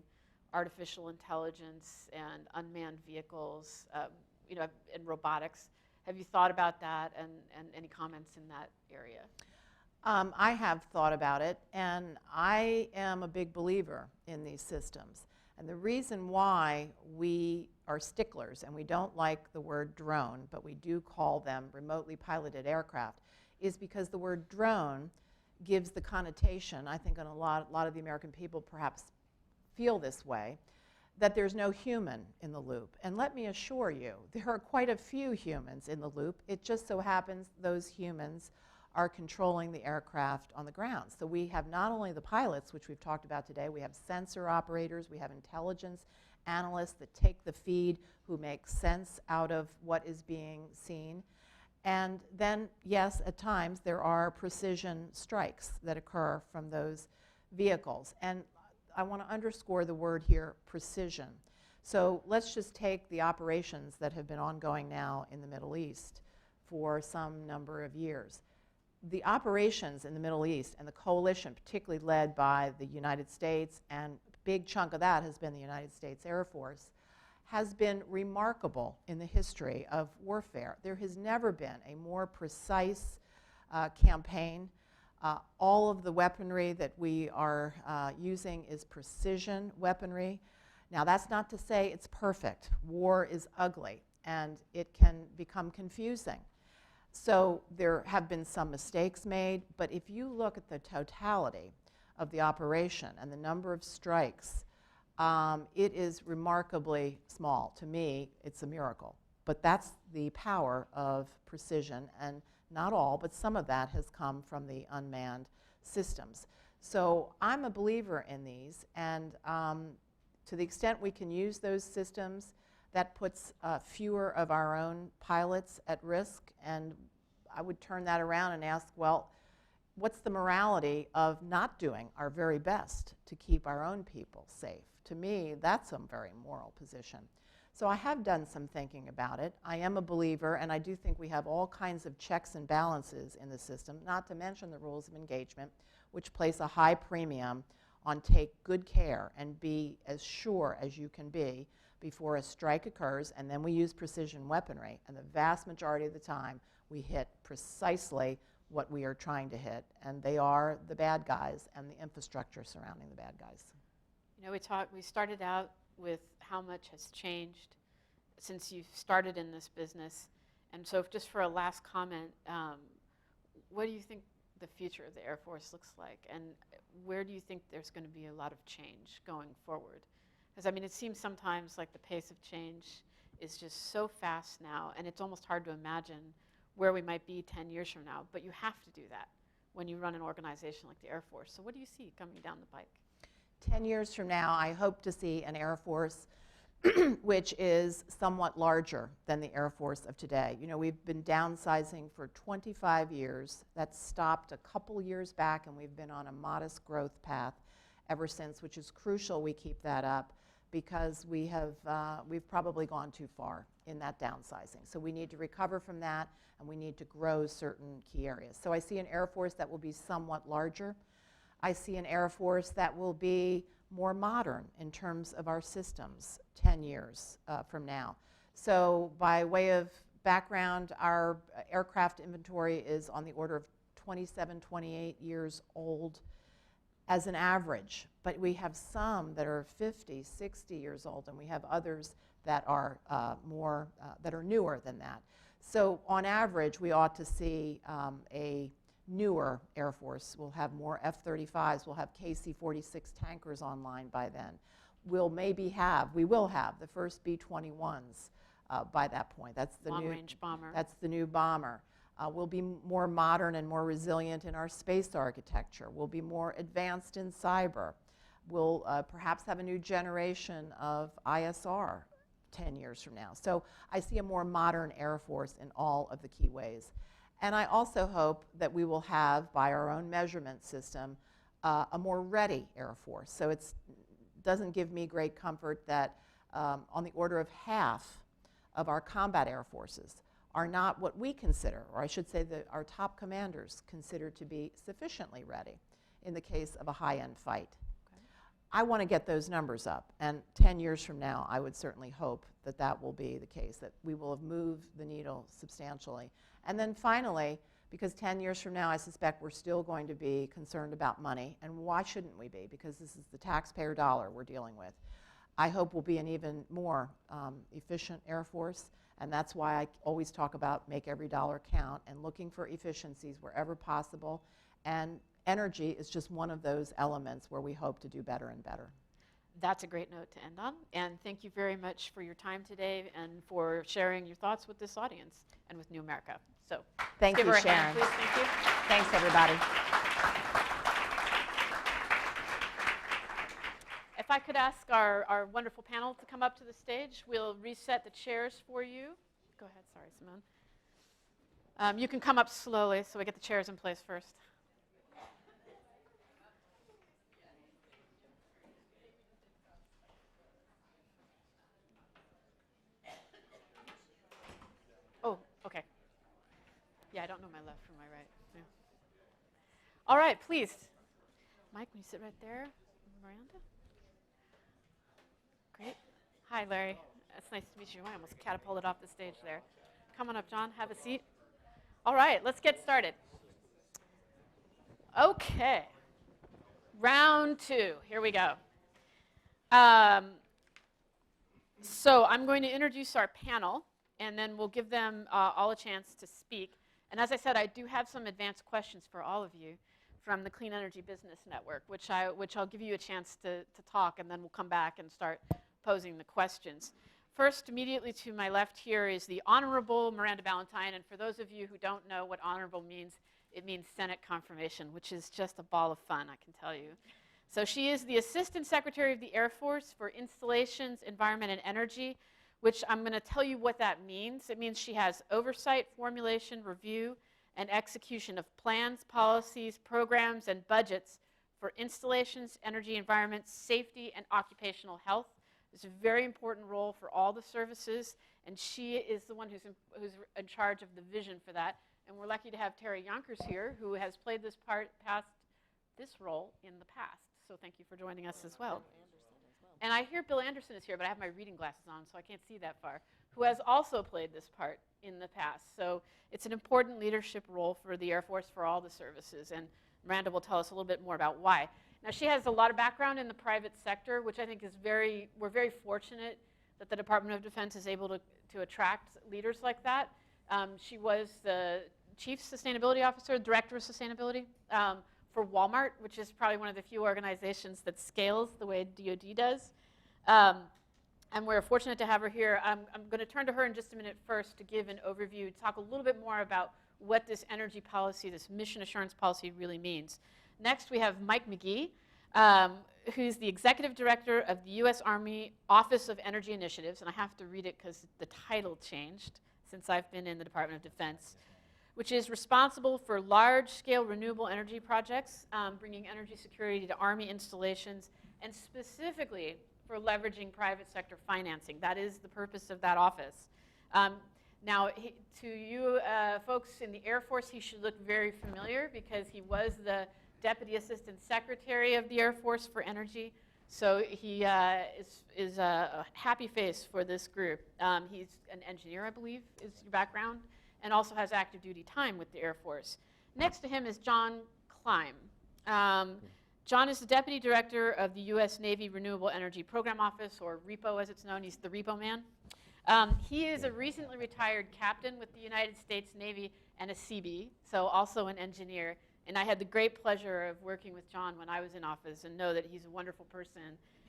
artificial intelligence and unmanned vehicles, you know, and robotics? Have you thought about that, and any comments in that area? I have thought about it, and I am a big believer in these systems. And the reason why we are sticklers, and we don't like the word drone, but we do call them remotely piloted aircraft, is because the word drone gives the connotation, I think, on a lot of the American people perhaps feel this way, that there's no human in the loop. And let me assure you, there are quite a few humans in the loop. It just so happens those humans are controlling the aircraft on the ground. So we have not only the pilots, which we've talked about today, we have sensor operators, we have intelligence analysts that take the feed, who make sense out of what is being seen. And then, yes, at times there are precision strikes that occur from those vehicles. And I want to underscore the word here, precision. So let's just take the operations that have been ongoing now in the Middle East for some number of years. The operations in the Middle East and the coalition, particularly led by the United States, and a big chunk of that has been the United States Air Force, has been remarkable in the history of warfare. There has never been a more precise campaign. All of the weaponry that we are using is precision weaponry. Now, that's not to say it's perfect. War is ugly, and it can become confusing. So there have been some mistakes made, but if you look at the totality of the operation and the number of strikes, it is remarkably small. To me, it's a miracle. But that's the power of precision, and not all, but some of that has come from the unmanned systems. So I'm a believer in these, and to the extent we can use those systems, that puts fewer of our own pilots at risk, and I would turn that around and ask, well, what's the morality of not doing our very best to keep our own people safe? To me, that's a very moral position. So I have done some thinking about it. I am a believer, and I do think we have all kinds of checks and balances in the system, not to mention the rules of engagement, which place a high premium on take good care and be as sure as you can be before a strike occurs, and then we use precision weaponry, and the vast majority of the time we hit precisely what we are trying to hit, and they are the bad guys and the infrastructure surrounding the bad guys. You know, we started out with how much has changed since you started in this business, and so just for a last comment, what do you think the future of the Air Force looks like, and where do you think there's going to be a lot of change going forward? Because I mean, it seems sometimes like the pace of change is just so fast now, and it's almost hard to imagine where we might be 10 years from now, but you have to do that when you run an organization like the Air Force. So what do you see coming down the pike? 10 years from now, I hope to see an Air Force which is somewhat larger than the Air Force of today. You know, we've been downsizing for 25 years. That stopped a couple years back, and we've been on a modest growth path ever since, which is crucial we keep that up because we've probably gone too far in that downsizing. So we need to recover from that, and we need to grow certain key areas. So I see an Air Force that will be somewhat larger. I see an Air Force that will be more modern in terms of our systems 10 years from now. So by way of background, our aircraft inventory is on the order of 27, 28 years old as an average, but we have some that are 50, 60 years old, and we have others that are that are newer than that. So on average, we ought to see a newer Air Force. We'll have more F-35s. We'll have KC-46 tankers online by then. We will have the first B-21s by that point. That's the long-range bomber. That's the new bomber. We'll be more modern and more resilient in our space architecture. We'll be more advanced in cyber. We'll perhaps have a new generation of ISR 10 years from now. So I see a more modern Air Force in all of the key ways. And I also hope that we will have, by our own measurement system, a more ready Air Force. So it doesn't give me great comfort that on the order of half of our combat air forces are not what we consider, or I should say that our top commanders consider to be sufficiently ready in the case of a high-end fight. Okay. I want to get those numbers up, and 10 years from now, I would certainly hope that that will be the case, that we will have moved the needle substantially. And then finally, because 10 years from now, I suspect we're still going to be concerned about money, and why shouldn't we be? Because this is the taxpayer dollar we're dealing with. I hope we'll be an even more efficient Air Force, and that's why I always talk about make every dollar count and looking for efficiencies wherever possible. And energy is just one of those elements where we hope to do better and better. That's a great note to end on. And thank you very much for your time today and for sharing your thoughts with this audience and with New America. So thank give you, her a Sharon. hand, please. Thank you. Thanks, everybody. If I could ask our wonderful panel to come up to the stage, we'll reset the chairs for you. Go ahead, sorry, Simone. You can come up slowly so we get the chairs in place first. Oh, okay. Yeah, I don't know my left from my right. Yeah. All right, please. Mike, will you sit right there? Miranda? Great. Hi, Larry. It's nice to meet you. I almost catapulted off the stage there. Come on up, John. Have a seat. All right, let's get started. Okay. Round two. Here we go. So I'm going to introduce our panel, and then we'll give them all a chance to speak. And as I said, I do have some advanced questions for all of you. from the Clean Energy Business Network, which I'll give you a chance to talk, and then we'll come back and start posing the questions. First, immediately to my left here is the Honorable Miranda Ballantyne, and for those of you who don't know what honorable means, it means Senate confirmation, which is just a ball of fun, I can tell you. So she is the Assistant Secretary of the Air Force for Installations, Environment, and Energy, which I'm going to tell you what that means. It means she has oversight, formulation, review, and execution of plans, policies, programs, and budgets for installations, energy, environment, safety, and occupational health. It's a very important role for all the services, and she is the one who's in charge of the vision for that. And we're lucky to have Terry Yonkers here, who has played this role in the past. So thank you for joining us as well. And I hear Bill Anderson is here, but I have my reading glasses on, so I can't see that far, who has also played this part in the past. So it's an important leadership role for the Air Force, for all the services, and Miranda will tell us a little bit more about why. Now, she has a lot of background in the private sector, which I think is we're very fortunate that the Department of Defense is able to attract leaders like that. She was the Chief Sustainability Officer, Director of Sustainability for Walmart, which is probably one of the few organizations that scales the way DoD does. And we're fortunate to have her here. I'm going to turn to her in just a minute first to give an overview, talk a little bit more about what this energy policy, this mission assurance policy really means. Next, we have Mike McGee, who's the Executive Director of the U.S. Army Office of Energy Initiatives, and I have to read it because the title changed since I've been in the Department of Defense, which is responsible for large-scale renewable energy projects, bringing energy security to Army installations, and specifically for leveraging private sector financing. That is the purpose of that office. Now, to you folks in the Air Force, he should look very familiar because he was the Deputy Assistant Secretary of the Air Force for Energy. So he is a happy face for this group. He's an engineer, I believe, is your background, and also has active duty time with the Air Force. Next to him is John Kleim. John is the Deputy Director of the U.S. Navy Renewable Energy Program Office, or REPO as it's known. He's the REPO man. He is a recently retired captain with the United States Navy and a CB, so also an engineer. And I had the great pleasure of working with John when I was in office and know that he's a wonderful person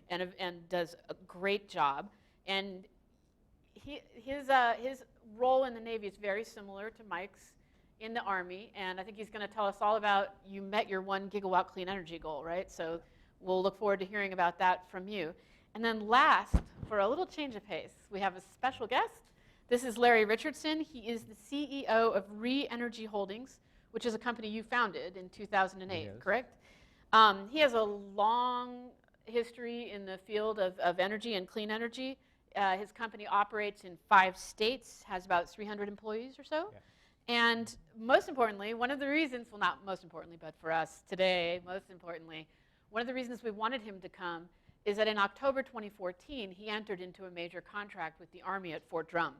and does a great job. And his role in the Navy is very similar to Mike's in the Army, and I think he's going to tell us all about, you met your 1 gigawatt clean energy goal, right? So we'll look forward to hearing about that from you. And then last, for a little change of pace, we have a special guest. This is Larry Richardson. He is the CEO of Re-Energy Holdings, which is a company you founded in 2008, Yes. correct? He has a long history in the field of energy and clean energy. His company operates in 5 states, has about 300 employees or so. Yeah. And most importantly, one of the reasons, well, not most importantly, but for us today, most importantly, one of the reasons we wanted him to come is that in October 2014, he entered into a major contract with the Army at Fort Drum.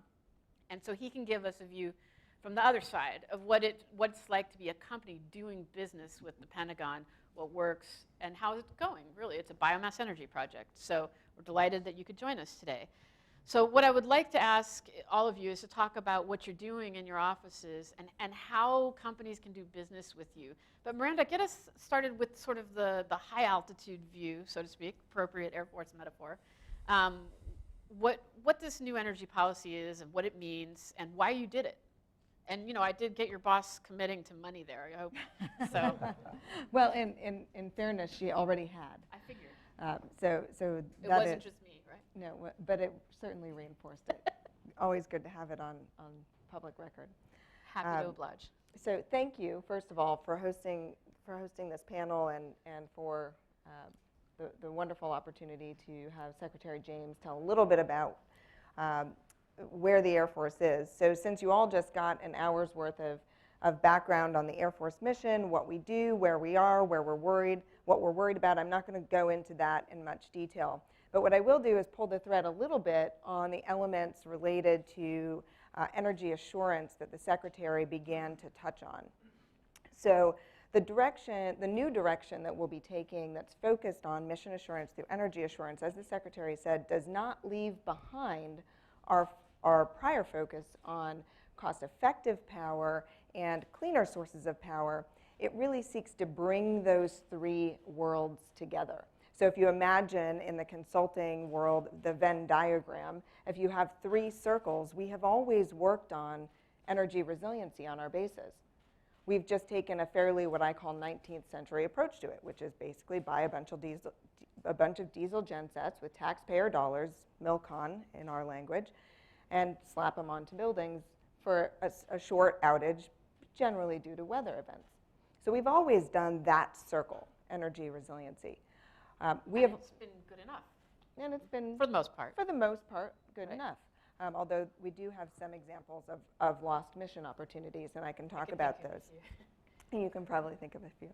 And so he can give us a view from the other side of what it's like to be a company doing business with the Pentagon, what works, and how it's going, really. It's a biomass energy project. So we're delighted that you could join us today. So what I would like to ask all of you is to talk about what you're doing in your offices and how companies can do business with you. But Miranda, get us started with sort of the high altitude view, so to speak, appropriate Air Force metaphor. What this new energy policy is and what it means and why you did it. And, you know, I did get your boss committing to money there, I hope. So Well, in fairness, she already had. I figured. So It that wasn't is, just me, right? no, but it certainly reinforced it. Always good to have it on public record. Happy to oblige. So thank you, first of all, for hosting this panel and for the wonderful opportunity to have Secretary James tell a little bit about where the Air Force is. So since you all just got an hour's worth of background on the Air Force mission, what we do, where we are, what we're worried about, I'm not going to go into that in much detail. But what I will do is pull the thread a little bit on the elements related to energy assurance that the Secretary began to touch on. So the new direction that we'll be taking that's focused on mission assurance through energy assurance, as the Secretary said, does not leave behind our prior focus on cost-effective power and cleaner sources of power. it really seeks to bring those three worlds together. So if you imagine in the consulting world the Venn diagram, if you have three circles, we have always worked on energy resiliency on our bases. We've just taken a fairly, what I call 19th century approach to it, which is basically buy a bunch of diesel gensets with taxpayer dollars, milk on in our language, and slap them onto buildings for a short outage, generally due to weather events. So we've always done that circle, energy resiliency. It's been good enough, And it's been, for the most part. good Right. enough. Although we do have some examples of lost mission opportunities, and I can talk can about think of a those. few. You can probably think of a few.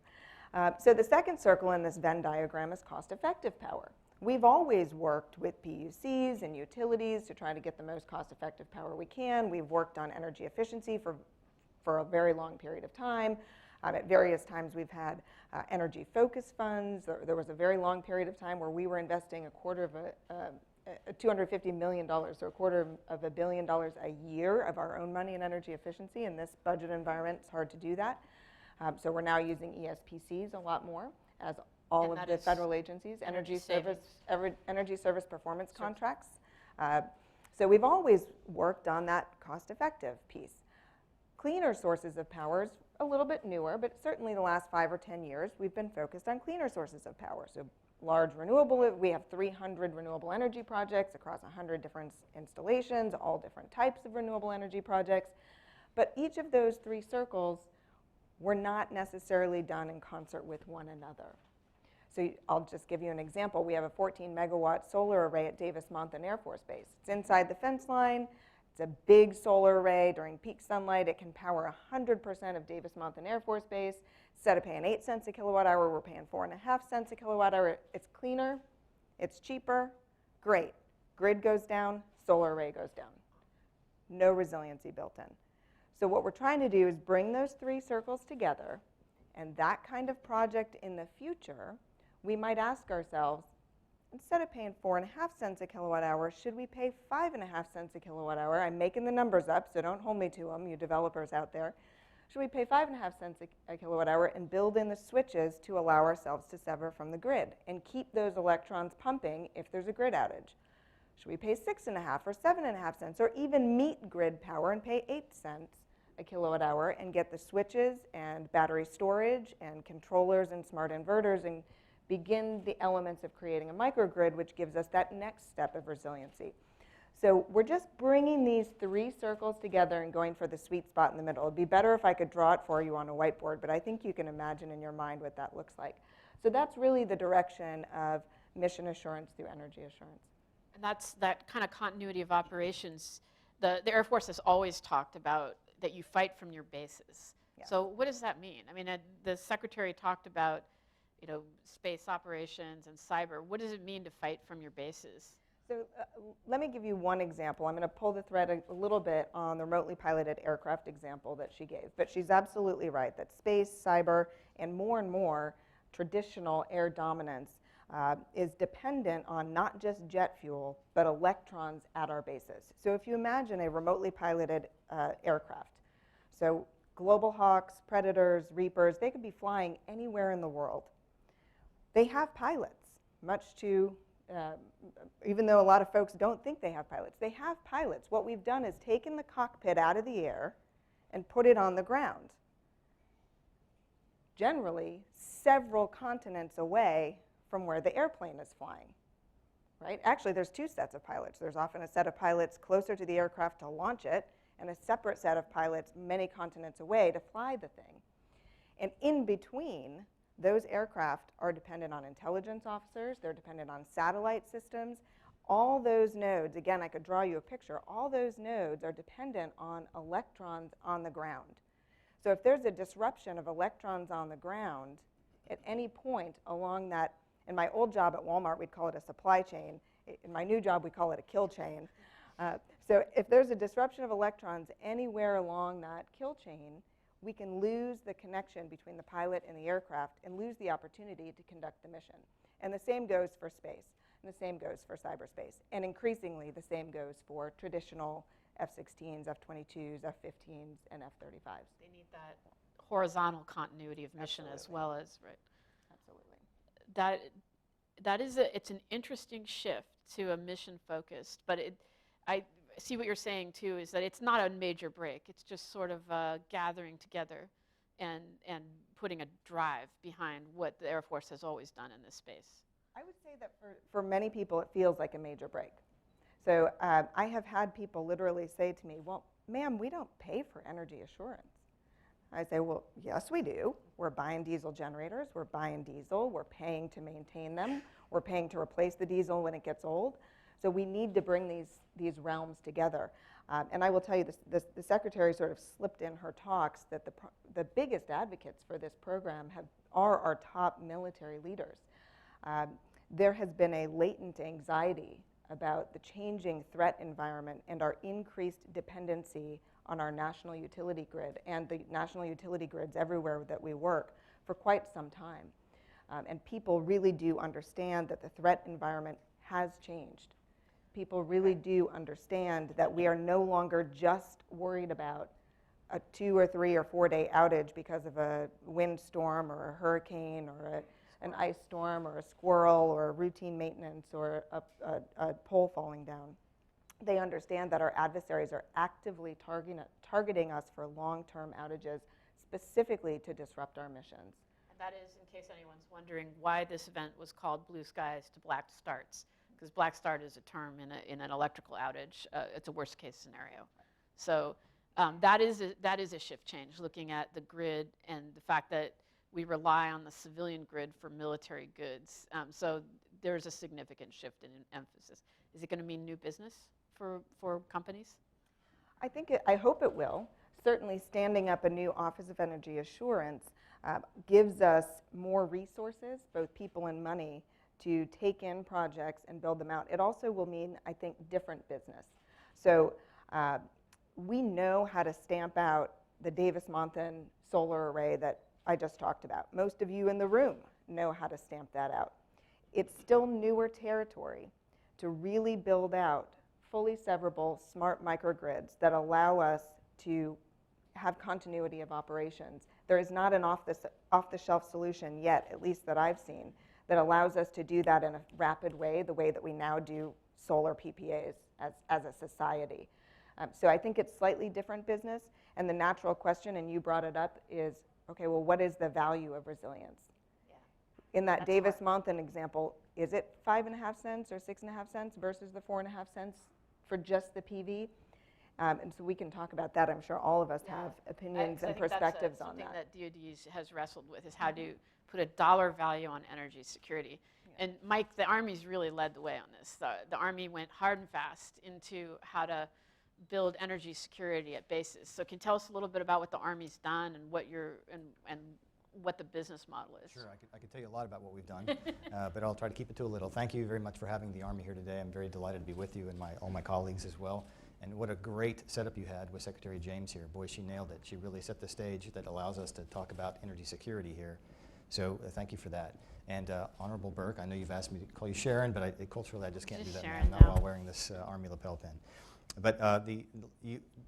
So the second circle in this Venn diagram is cost-effective power. We've always worked with PUCs and utilities to try to get the most cost-effective power we can. We've worked on energy efficiency for a very long period of time. At various times, we've had energy focus funds. There was a very long period of time where we were investing $250 million, so $250 million a year of our own money in energy efficiency. In this budget environment, it's hard to do that. So we're now using ESPCs a lot more, as all And of that the is federal agencies, energy energy service performance contracts. So we've always worked on that cost-effective piece. Cleaner sources of power is a little bit newer, but certainly the last 5 or 10 years, we've been focused on cleaner sources of power. So large renewable, we have 300 renewable energy projects across 100 different installations, all different types of renewable energy projects. But each of those three circles were not necessarily done in concert with one another. So I'll just give you an example. We have a 14 megawatt solar array at Davis-Monthan Air Force Base. It's inside the fence line. It's a big solar array. During peak sunlight, it can power 100% of Davis-Monthan Air Force Base. Instead of paying 8 cents a kilowatt hour, we're paying 4.5 cents a kilowatt hour. It's cleaner, it's cheaper, great. Grid goes down, solar array goes down. No resiliency built in. So what we're trying to do is bring those three circles together, and that kind of project in the future, we might ask ourselves, instead of paying 4.5 cents a kilowatt hour, should we pay 5.5 cents a kilowatt hour? I'm making the numbers up, so don't hold me to them, you developers out there. Should we pay 5.5 cents a kilowatt hour and build in the switches to allow ourselves to sever from the grid and keep those electrons pumping if there's a grid outage? Should we pay 6.5 or 7.5 cents, or even meet grid power and pay 8 cents a kilowatt hour and get the switches and battery storage and controllers and smart inverters and begin the elements of creating a microgrid, which gives us that next step of resiliency? So we're just bringing these three circles together and going for the sweet spot in the middle. It'd be better if I could draw it for you on a whiteboard, but I think you can imagine in your mind what that looks like. So that's really the direction of mission assurance through energy assurance. And that's that kind of continuity of operations. The Air Force has always talked about that you fight from your bases. Yeah. So what does that mean? I mean, the Secretary talked about, space operations and cyber. What does it mean to fight from your bases? So let me give you one example. I'm going to pull the thread a little bit on the remotely piloted aircraft example that she gave. But she's absolutely right that space, cyber, and more traditional air dominance is dependent on not just jet fuel, but electrons at our bases. So if you imagine a remotely piloted aircraft, so Global Hawks, Predators, Reapers, they could be flying anywhere in the world. They have pilots, much to even though a lot of folks don't think they have pilots, they have pilots. What we've done is taken the cockpit out of the air and put it on the ground, generally several continents away from where the airplane is flying, right? Actually, there's two sets of pilots. There's often a set of pilots closer to the aircraft to launch it, and a separate set of pilots many continents away to fly the thing. And in between, those aircraft are dependent on intelligence officers, they're dependent on satellite systems. All those nodes, again, I could draw you a picture, all those nodes are dependent on electrons on the ground. So if there's a disruption of electrons on the ground at any point along that, in my old job at Walmart, we'd call it a supply chain. In my new job, we call it a kill chain. So if there's a disruption of electrons anywhere along that kill chain, we can lose the connection between the pilot and the aircraft and lose the opportunity to conduct the mission. And the same goes for space, and the same goes for cyberspace. And increasingly, the same goes for traditional F-16s, F-22s, F-15s, and F-35s. They need that horizontal continuity of mission as Absolutely. well as, right? Absolutely. That is it's an interesting shift to a mission focused, but I see what you're saying too, is that it's not a major break. It's just sort of gathering together and putting a drive behind what the Air Force has always done in this space. I would say that for many people, it feels like a major break. So I have had people literally say to me, well, ma'am, we don't pay for energy assurance. I say, well, yes, we do. We're buying diesel generators. We're buying diesel. We're paying to maintain them. We're paying to replace the diesel when it gets old. So we need to bring these realms together. And I will tell you, the Secretary sort of slipped in her talks that the biggest advocates for this program are our top military leaders. There has been a latent anxiety about the changing threat environment and our increased dependency on our national utility grid and the national utility grids everywhere that we work for quite some time. And people really do understand that the threat environment has changed. People really do understand that we are no longer just worried about a 2 or 3 or 4 day outage because of a windstorm or a hurricane or an ice storm or a squirrel or routine maintenance or a pole falling down. They understand that our adversaries are actively targeting us for long-term outages, specifically to disrupt our missions. And that is, in case anyone's wondering, why this event was called Blue Skies to Black Starts, because black start is a term in an electrical outage. It's a worst-case scenario. So that is a shift change, looking at the grid and the fact that we rely on the civilian grid for military goods. So there's a significant shift in emphasis. Is it going to mean new business for companies? I hope it will. Certainly standing up a new Office of Energy Assurance gives us more resources, both people and money, to take in projects and build them out. It also will mean, I think, different business. So we know how to stamp out the Davis-Monthan solar array that I just talked about. Most of you in the room know how to stamp that out. It's still newer territory to really build out fully severable smart microgrids that allow us to have continuity of operations. There is not an off-the-shelf solution yet, at least that I've seen, that allows us to do that in a rapid way, the way that we now do solar PPAs as a society. So I think it's slightly different business, and the natural question, and you brought it up, is, okay, well, what is the value of resilience? Yeah. In that Davis-Monthan example, is it 5.5 cents or 6.5 cents versus the 4.5 cents for just the PV? And so we can talk about that. I'm sure all of us have opinions and perspectives on that. Something that DoD has wrestled with is how to put a dollar value on energy security. Yeah. And Mike, the Army's really led the way on this. The Army went hard and fast into how to build energy security at bases. So can you tell us a little bit about what the Army's done and what what the business model is? Sure, I can tell you a lot about what we've done, but I'll try to keep it to a little. Thank you very much for having the Army here today. I'm very delighted to be with you and all my colleagues as well. And what a great setup you had with Secretary James here. Boy, she nailed it. She really set the stage that allows us to talk about energy security here. So thank you for that. And Honorable Burke, I know you've asked me to call you Sharon, but culturally I just can't do that Sharon, now, not while wearing this Army lapel pin. But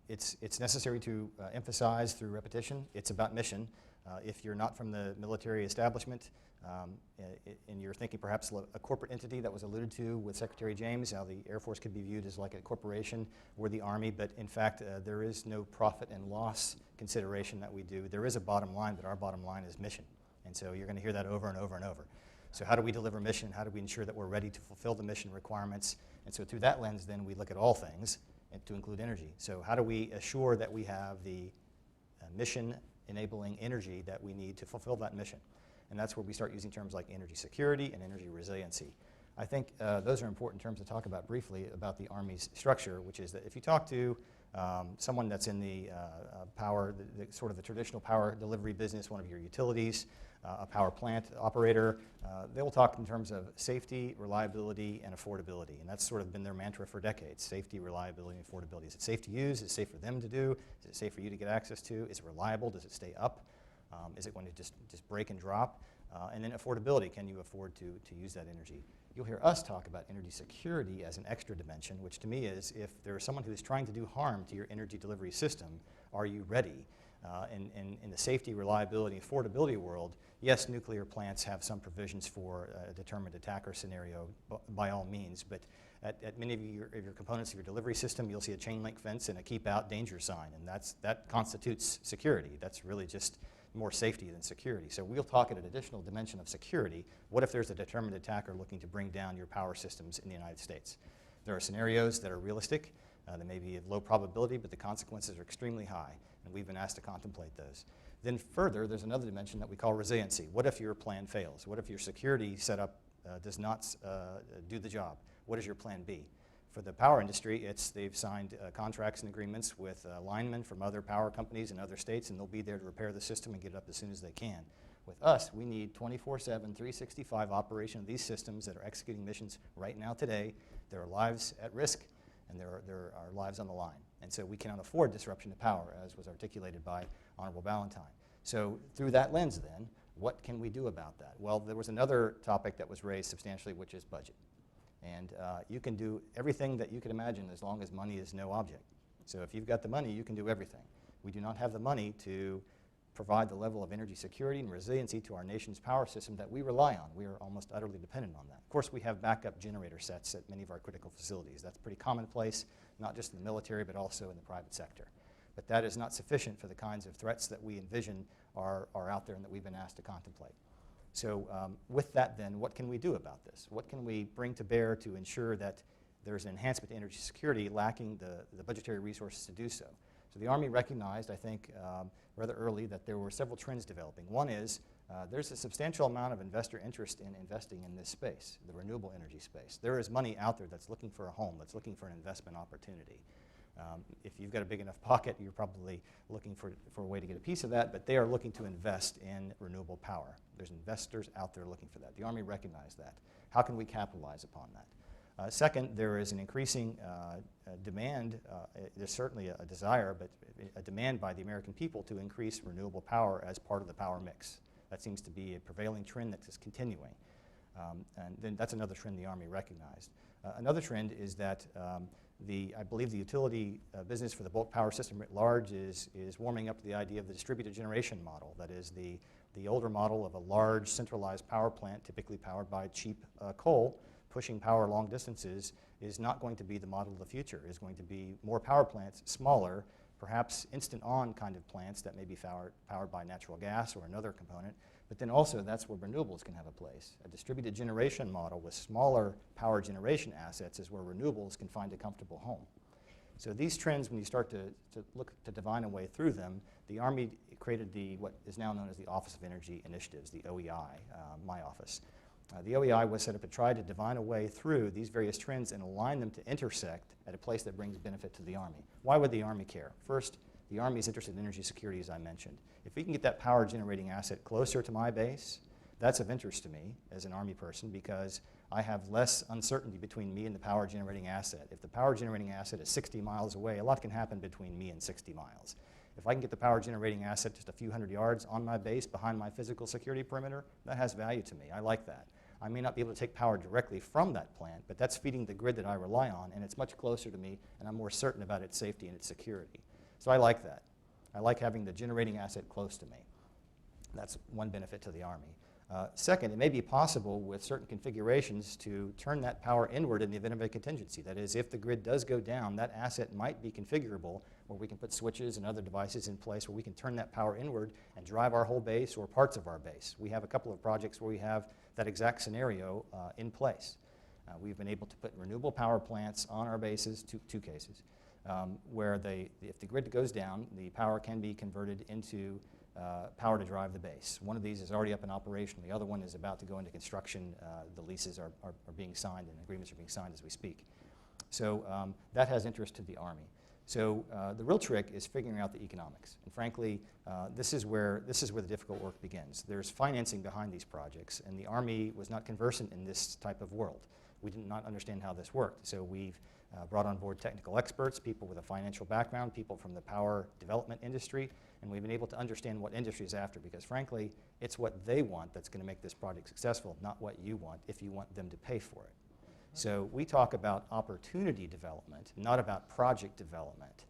it's necessary to emphasize through repetition. It's about mission. If you're not from the military establishment and you're thinking perhaps a corporate entity that was alluded to with Secretary James, how the Air Force could be viewed as like a corporation or the Army, but in fact there is no profit and loss consideration that we do. There is a bottom line, but our bottom line is mission. And so you're going to hear that over and over and over. So how do we deliver mission? How do we ensure that we're ready to fulfill the mission requirements? And so through that lens, then we look at all things, and to include energy. So how do we assure that we have the mission-enabling energy that we need to fulfill that mission? And that's where we start using terms like energy security and energy resiliency. I think those are important terms to talk about briefly about the Army's structure, which is that if you talk to someone that's in the sort of the traditional power delivery business, one of your utilities, a power plant operator, they will talk in terms of safety, reliability, and affordability. And that's sort of been their mantra for decades: safety, reliability, and affordability. Is it safe to use? Is it safe for them to do? Is it safe for you to get access to? Is it reliable? Does it stay up? Is it going to just break and drop? And then affordability: can you afford to use that energy? You'll hear us talk about energy security as an extra dimension, which to me is, if there is someone who is trying to do harm to your energy delivery system, are you ready? In the safety, reliability, affordability world, yes, nuclear plants have some provisions for a determined attacker scenario by all means, but at many of your components of your delivery system, you'll see a chain link fence and a keep out danger sign, and that constitutes security. That's really just more safety than security. So we'll talk at an additional dimension of security. What if there's a determined attacker looking to bring down your power systems in the United States? There are scenarios that are realistic. They may be of low probability, but the consequences are extremely high, and we've been asked to contemplate those. Then further, there's another dimension that we call resiliency. What if your plan fails? What if your security setup does not do the job? What is your plan B? For the power industry, they've signed contracts and agreements with linemen from other power companies in other states, and they'll be there to repair the system and get it up as soon as they can. With us, we need 24/7, 365 operation of these systems that are executing missions right now today. There are lives at risk, and there are lives on the line. And so we cannot afford disruption to power, as was articulated by Honorable Ballantyne. So through that lens, then, what can we do about that? Well, there was another topic that was raised substantially, which is budget. And you can do everything that you can imagine as long as money is no object. So if you've got the money, you can do everything. We do not have the money to provide the level of energy security and resiliency to our nation's power system that we rely on. We are almost utterly dependent on that. Of course, we have backup generator sets at many of our critical facilities. That's pretty commonplace, not just in the military, but also in the private sector. But that is not sufficient for the kinds of threats that we envision are out there and that we've been asked to contemplate. So with that, then, what can we do about this? What can we bring to bear to ensure that there's an enhancement to energy security lacking the budgetary resources to do so? So the Army recognized, I think, rather early that there were several trends developing. One is there's a substantial amount of investor interest in investing in this space, the renewable energy space. There is money out there that's looking for a home, that's looking for an investment opportunity. If you've got a big enough pocket, you're probably looking for a way to get a piece of that, but they are looking to invest in renewable power. There's investors out there looking for that. The Army recognized that. How can we capitalize upon that? Second, there is an increasing demand, there's certainly a desire, but a demand by the American people to increase renewable power as part of the power mix. That seems to be a prevailing trend that is continuing. And then that's another trend the Army recognized. Another trend is that I believe the utility business for the bulk power system at large is warming up to the idea of the distributed generation model. That is the older model of a large centralized power plant, typically powered by cheap coal, pushing power long distances is not going to be the model of the future. It is going to be more power plants, smaller, perhaps instant-on kind of plants that may be powered by natural gas or another component, but then also that's where renewables can have a place. A distributed generation model with smaller power generation assets is where renewables can find a comfortable home. So these trends, when you start to look to divine a way through them, the Army created what is now known as the Office of Energy Initiatives, the OEI, my office. The OEI was set up to try to divine a way through these various trends and align them to intersect at a place that brings benefit to the Army. Why would the Army care? First, the Army is interested in energy security, as I mentioned. If we can get that power generating asset closer to my base, that's of interest to me as an Army person because I have less uncertainty between me and the power generating asset. If the power generating asset is 60 miles away, a lot can happen between me and 60 miles. If I can get the power generating asset just a few hundred yards on my base behind my physical security perimeter, that has value to me. I like that. I may not be able to take power directly from that plant, but that's feeding the grid that I rely on, and it's much closer to me, and I'm more certain about its safety and its security. So I like that. I like having the generating asset close to me. That's one benefit to the Army. Second, it may be possible with certain configurations to turn that power inward in the event of a contingency. That is, if the grid does go down, that asset might be configurable where we can put switches and other devices in place where we can turn that power inward and drive our whole base or parts of our base. We have a couple of projects where we have that exact scenario in place. We've been able to put renewable power plants on our bases, two cases, where if the grid goes down, the power can be converted into power to drive the base. One of these is already up in operation. The other one is about to go into construction. The leases are being signed and agreements are being signed as we speak. So that has interest to the Army. So the real trick is figuring out the economics. And frankly, this is where the difficult work begins. There's financing behind these projects, and the Army was not conversant in this type of world. We did not understand how this worked. So we've brought on board technical experts, people with a financial background, people from the power development industry, and we've been able to understand what industry is after because frankly, it's what they want that's going to make this project successful, not what you want if you want them to pay for it. So we talk about opportunity development, not about project development.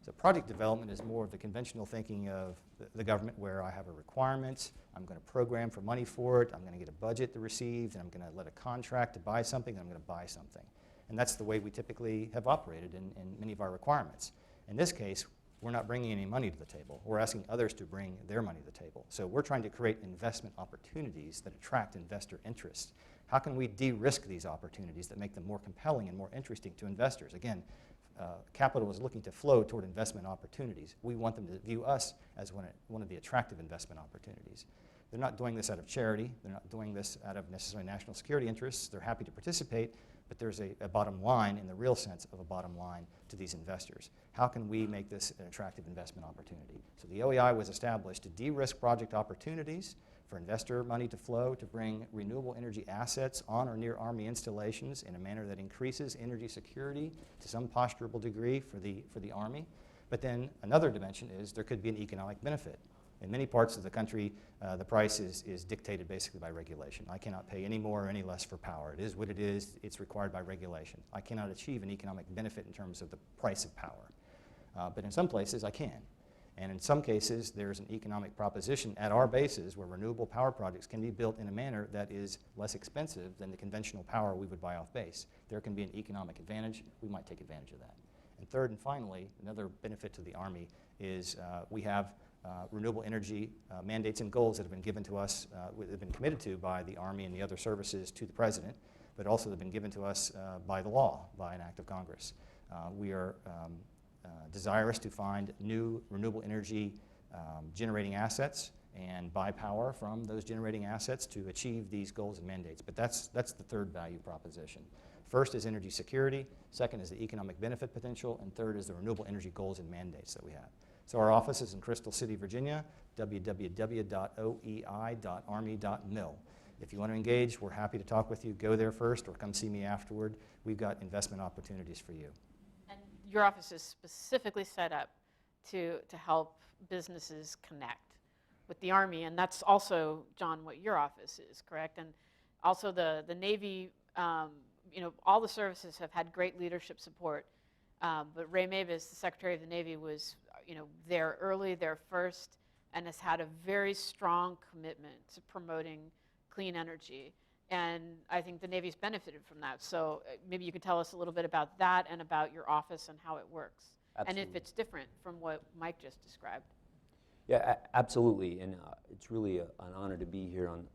So project development is more of the conventional thinking of the government, where I have a requirement, I'm going to program for money for it, I'm going to get a budget to receive, and I'm going to let a contract to buy something, and I'm going to buy something. And that's the way we typically have operated in many of our requirements. In this case, we're not bringing any money to the table. We're asking others to bring their money to the table. So we're trying to create investment opportunities that attract investor interest. How can we de-risk these opportunities that make them more compelling and more interesting to investors? Again, capital is looking to flow toward investment opportunities. We want them to view us as one of the attractive investment opportunities. They're not doing this out of charity. They're not doing this out of necessarily national security interests. They're happy to participate, but there's a bottom line, in the real sense of a bottom line, to these investors. How can we make this an attractive investment opportunity? So the OEI was established to de-risk project opportunities, for investor money to flow, to bring renewable energy assets on or near Army installations in a manner that increases energy security to some posturable degree for the Army. But then another dimension is there could be an economic benefit. In many parts of the country, the price is dictated basically by regulation. I cannot pay any more or any less for power. It is what it is. It's required by regulation. I cannot achieve an economic benefit in terms of the price of power. But in some places, I can. And in some cases, there's an economic proposition at our bases where renewable power projects can be built in a manner that is less expensive than the conventional power we would buy off base. There can be an economic advantage. We might take advantage of that. And third and finally, another benefit to the Army is we have renewable energy mandates and goals that have been given to us, that have been committed to by the Army and the other services to the President, but also have been given to us by the law, by an act of Congress. We are desirous to find new renewable energy generating assets and buy power from those generating assets to achieve these goals and mandates. But that's the third value proposition. First is energy security, second is the economic benefit potential, and third is the renewable energy goals and mandates that we have. So our office is in Crystal City, Virginia, www.oei.army.mil. If you want to engage, we're happy to talk with you. Go there first or come see me afterward. We've got investment opportunities for you. And your office is specifically set up to help businesses connect with the Army, and that's also, John, what your office is, correct? And also the Navy, all the services have had great leadership support, but Ray Mabus, the Secretary of the Navy, was there early, there first, and has had a very strong commitment to promoting clean energy. And I think the Navy's benefited from that. So maybe you could tell us a little bit about that and about your office and how it works. Absolutely. And if it's different from what Mike just described. Yeah, absolutely. And it's really an honor to be here on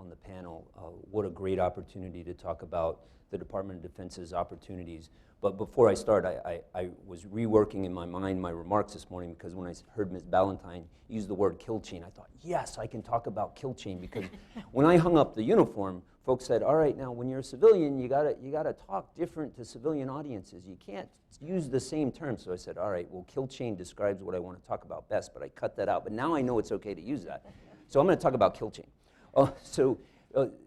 the panel. What a great opportunity to talk about the Department of Defense's opportunities. But before I start, I was reworking in my mind my remarks this morning, because when I heard Ms. Ballantyne use the word kill chain, I thought, yes, I can talk about kill chain, because when I hung up the uniform, folks said, all right, now when you're a civilian, you gotta talk different to civilian audiences. You can't use the same terms. So I said, all right, well, kill chain describes what I want to talk about best, but I cut that out. But now I know it's okay to use that. So I'm going to talk about kill chain.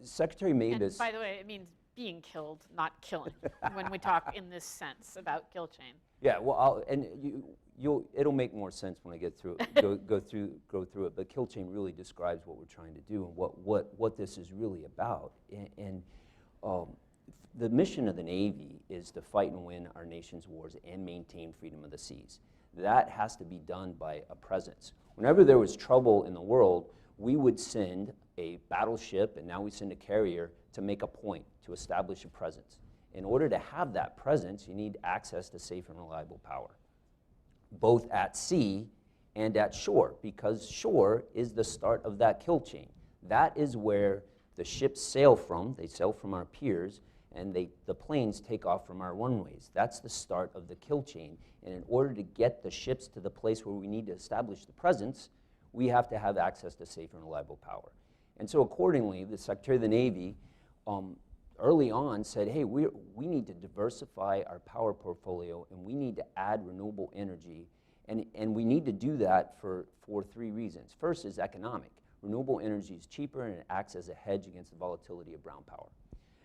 Secretary Mabus. And by the way, it means being killed, not killing, when we talk in this sense about kill chain. Yeah, well, it'll make more sense when I get through it, go through it. But kill chain really describes what we're trying to do and what this is really about. And the mission of the Navy is to fight and win our nation's wars and maintain freedom of the seas. That has to be done by a presence. Whenever there was trouble in the world, we would send a battleship, and now we send a carrier to make a point, to establish a presence. In order to have that presence, you need access to safe and reliable power, both at sea and at shore, because shore is the start of that kill chain. That is where the ships sail from. They sail from our piers, and the planes take off from our runways. That's the start of the kill chain. And in order to get the ships to the place where we need to establish the presence, we have to have access to safe and reliable power. And so accordingly, the Secretary of the Navy early on said, hey, we need to diversify our power portfolio, and we need to add renewable energy. And we need to do that for three reasons. First is economic. Renewable energy is cheaper, and it acts as a hedge against the volatility of brown power.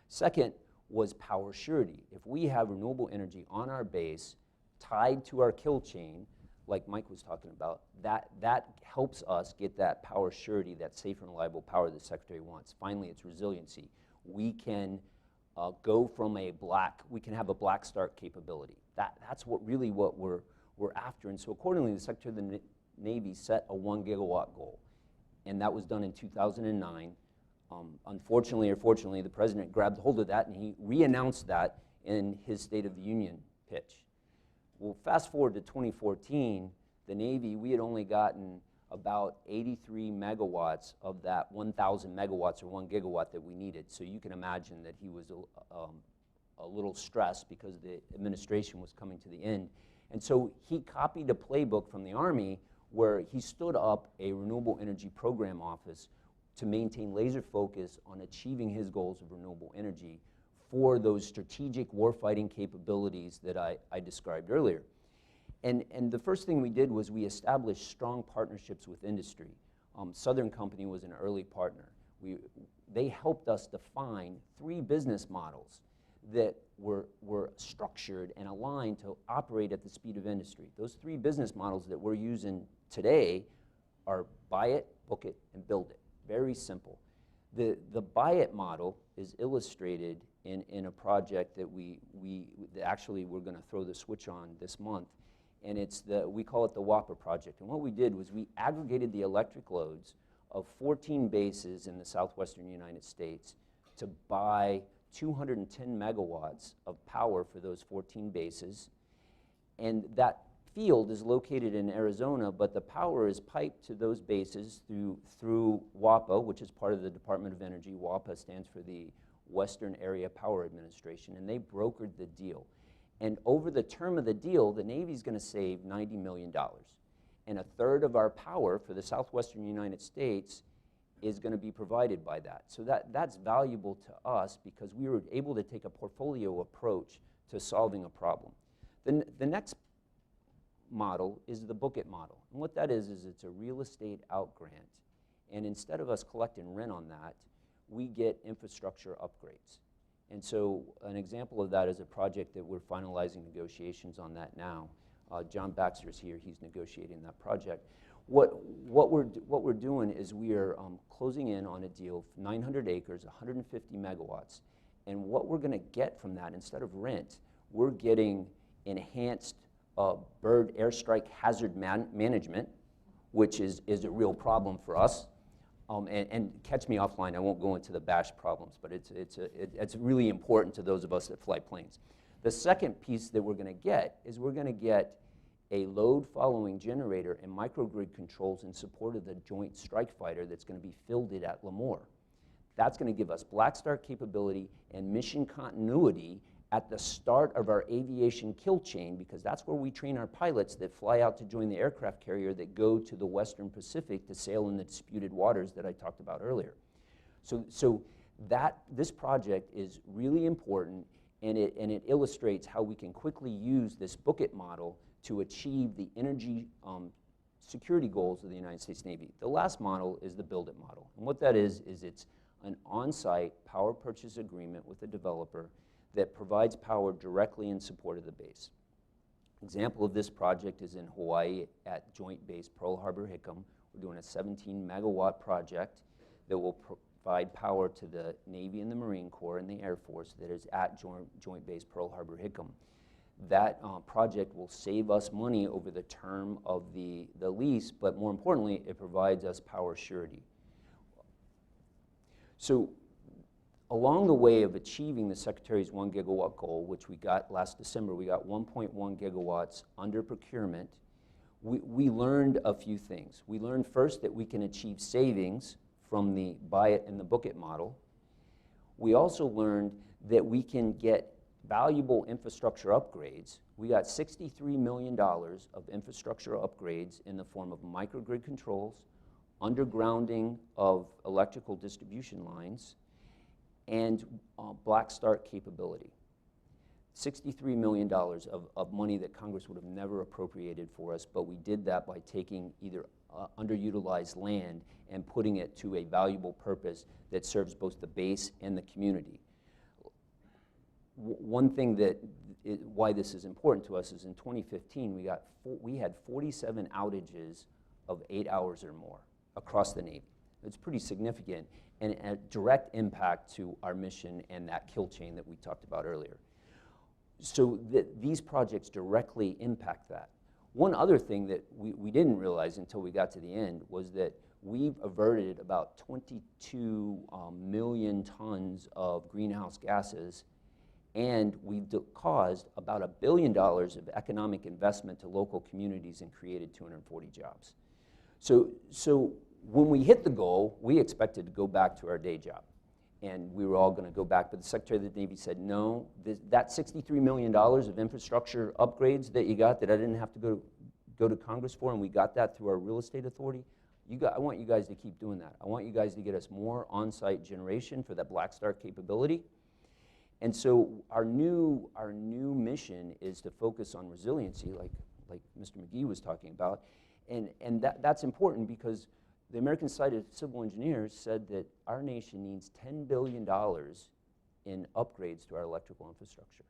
Second was power surety. If we have renewable energy on our base tied to our kill chain, like Mike was talking about, that helps us get that power surety, that safe and reliable power the Secretary wants. Finally, it's resiliency. We can go from we can have a black start capability. That's what we're we're after. And so accordingly, the Secretary of the Navy set a 1 gigawatt goal, and that was done in 2009. Unfortunately or fortunately, the President grabbed hold of that and he re-announced that in his State of the Union pitch. Well, fast forward to 2014, the Navy, we had only gotten about 83 megawatts of that 1,000 megawatts or 1 gigawatt that we needed. So you can imagine that he was a little stressed because the administration was coming to the end. And so he copied a playbook from the Army where he stood up a renewable energy program office to maintain laser focus on achieving his goals of renewable energy for those strategic warfighting capabilities that I described earlier. And the first thing we did was we established strong partnerships with industry. Southern Company was an early partner. They helped us define 3 business models that were structured and aligned to operate at the speed of industry. Those 3 business models that we're using today are buy it, book it, and build it. Very simple. The buy it model is illustrated in a project that actually we're going to throw the switch on this month, and we call it the Whopper project. And what we did was we aggregated the electric loads of 14 bases in the southwestern United States to buy 210 megawatts of power for those 14 bases, and that field is located in Arizona, but the power is piped to those bases through WAPA, which is part of the Department of Energy. WAPA stands for the Western Area Power Administration, and they brokered the deal. And over the term of the deal, the Navy's going to save $90 million. And a third of our power for the southwestern United States is going to be provided by that. So that's valuable to us because we were able to take a portfolio approach to solving a problem. The next model is the book it model. And what that is it's a real estate out grant. And instead of us collecting rent on that, we get infrastructure upgrades. And so an example of that is a project that we're finalizing negotiations on that now. John Baxter's here, he's negotiating that project. What we're doing is we are closing in on a deal, 900 acres, 150 megawatts. And what we're gonna get from that, instead of rent, we're getting enhanced bird airstrike hazard management, which is a real problem for us. And catch me offline, I won't go into the BASH problems, but it's really important to those of us that fly planes. The second piece that we're going to get is we're going to get a load following generator and microgrid controls in support of the Joint Strike Fighter that's going to be fielded at Lemoore. That's going to give us black start capability and mission continuity at the start of our aviation kill chain, because that's where we train our pilots that fly out to join the aircraft carrier that go to the Western Pacific to sail in the disputed waters that I talked about earlier. So this project is really important, and it illustrates how we can quickly use this book it model to achieve the energy security goals of the United States Navy. The last model is the build it model. And what that is it's an on-site power purchase agreement with a developer that provides power directly in support of the base. Example of this project is in Hawaii at Joint Base Pearl Harbor Hickam. We're doing a 17 megawatt project that will provide power to the Navy and the Marine Corps and the Air Force that is at Joint Base Pearl Harbor Hickam. That project will save us money over the term of the lease, but more importantly, it provides us power surety. So along the way of achieving the Secretary's 1 gigawatt goal, which we got last December, we got 1.1 gigawatts under procurement, we learned a few things. We learned first that we can achieve savings from the buy it and the book it model. We also learned that we can get valuable infrastructure upgrades. We got $63 million of infrastructure upgrades in the form of microgrid controls, undergrounding of electrical distribution lines, and black start capability. $63 million of money that Congress would have never appropriated for us, but we did that by taking either underutilized land and putting it to a valuable purpose that serves both the base and the community. One thing why this is important to us is in 2015 we had 47 outages of 8 hours or more across the Navy. It's pretty significant and a direct impact to our mission and that kill chain that we talked about earlier. So these projects directly impact that. One other thing that we didn't realize until we got to the end was that we've averted about 22 million tons of greenhouse gases, and we've caused about $1 billion of economic investment to local communities and created 240 jobs. So when we hit the goal, we expected to go back to our day job, and we were all going to go back, but the Secretary of the Navy said, no, that $63 million of infrastructure upgrades that you got that I didn't have to go to Congress for, and we got that through our real estate authority, I want you guys to keep doing that. I want you guys to get us more on-site generation for that black start capability. And so our new mission is to focus on resiliency, like Mr. McGee was talking about, and that's important because the American Society of Civil Engineers said that our nation needs $10 billion in upgrades to our electrical infrastructure.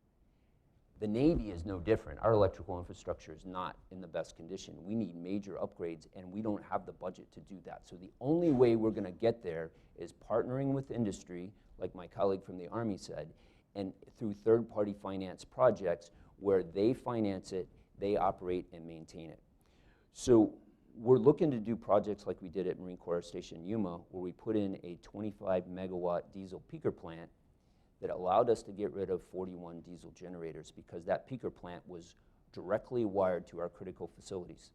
The Navy is no different. Our electrical infrastructure is not in the best condition. We need major upgrades, and we don't have the budget to do that. So the only way we're going to get there is partnering with industry, like my colleague from the Army said, and through third-party finance projects where they finance it, they operate and maintain it. So we're looking to do projects like we did at Marine Corps Air Station Yuma, where we put in a 25-megawatt diesel peaker plant that allowed us to get rid of 41 diesel generators because that peaker plant was directly wired to our critical facilities.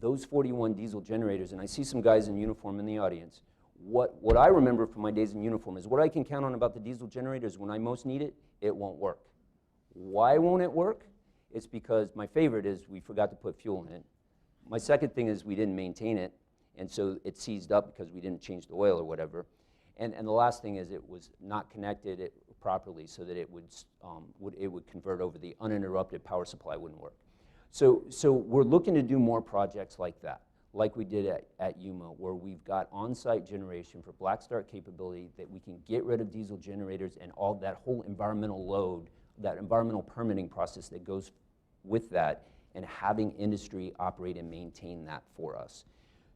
Those 41 diesel generators, and I see some guys in uniform in the audience, what I remember from my days in uniform is what I can count on about the diesel generators when I most need it, it won't work. Why won't it work? It's because my favorite is we forgot to put fuel in it. My second thing is we didn't maintain it, and so it seized up because we didn't change the oil or whatever. And the last thing is it was not connected properly so that it would convert over. The uninterrupted power supply wouldn't work. So we're looking to do more projects like that, like we did at Yuma, where we've got on-site generation for black start capability that we can get rid of diesel generators and all that whole environmental load, that environmental permitting process that goes with that, and having industry operate and maintain that for us.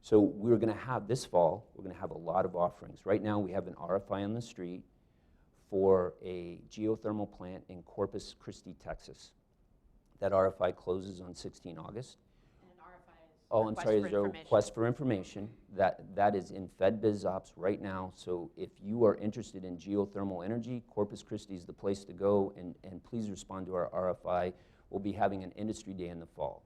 So we're going to have, this fall, we're going to have a lot of offerings. Right now we have an RFI on the street for a geothermal plant in Corpus Christi, Texas. That RFI closes on 16 August. And an RFI is I'm sorry, is a request for information. That is in FedBizOps right now. So if you are interested in geothermal energy, Corpus Christi is the place to go, and please respond to our RFI. We'll be having an industry day in the fall.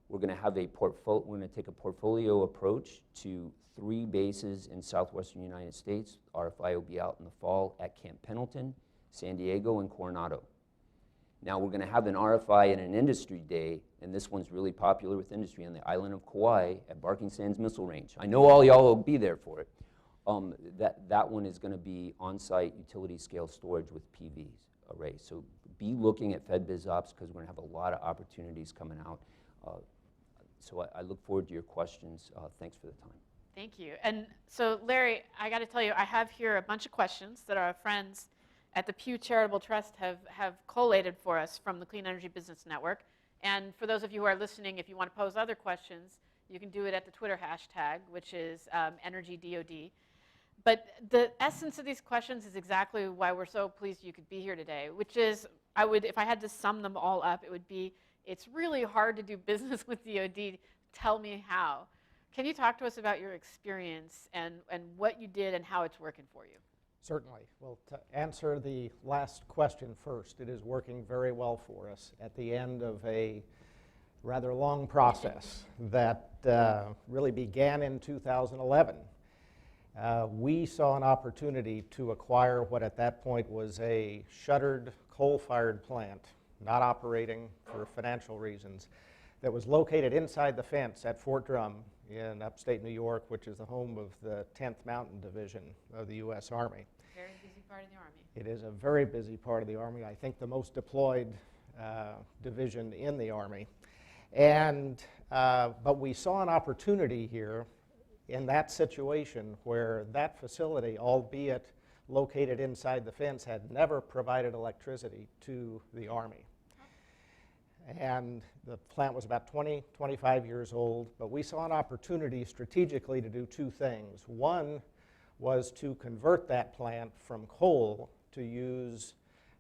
We're going to have we're going to take a portfolio approach to 3 bases in southwestern United States. RFI will be out in the fall at Camp Pendleton, San Diego, and Coronado. Now we're going to have an RFI and an industry day, and this one's really popular with industry, on the island of Kauai at Barking Sands Missile Range. I know all y'all will be there for it. That one is going to be on-site utility scale storage with PV arrays. So be looking at FedBizOps because we're going to have a lot of opportunities coming out. So I look forward to your questions. Thanks for the time. Thank you. And so, Larry, I got to tell you, I have here a bunch of questions that our friends at the Pew Charitable Trust have collated for us from the Clean Energy Business Network. And for those of you who are listening, if you want to pose other questions, you can do it at the Twitter hashtag, which is EnergyDOD. But the essence of these questions is exactly why we're so pleased you could be here today, which is, if I had to sum them all up, it would be, it's really hard to do business with DOD. Tell me how. Can you talk to us about your experience and what you did and how it's working for you? Certainly. Well, to answer the last question first, it is working very well for us at the end of a rather long process that really began in 2011. We saw an opportunity to acquire what at that point was a shuttered coal-fired plant, not operating for financial reasons, that was located inside the fence at Fort Drum in upstate New York, which is the home of the 10th Mountain Division of the U.S. Army. Very busy part of the Army. It is a very busy part of the Army. I think the most deployed division in the Army. And, but we saw an opportunity here in that situation where that facility, albeit located inside the fence, had never provided electricity to the Army. And the plant was about 25 years old, but we saw an opportunity strategically to do 2 things. One was to convert that plant from coal to use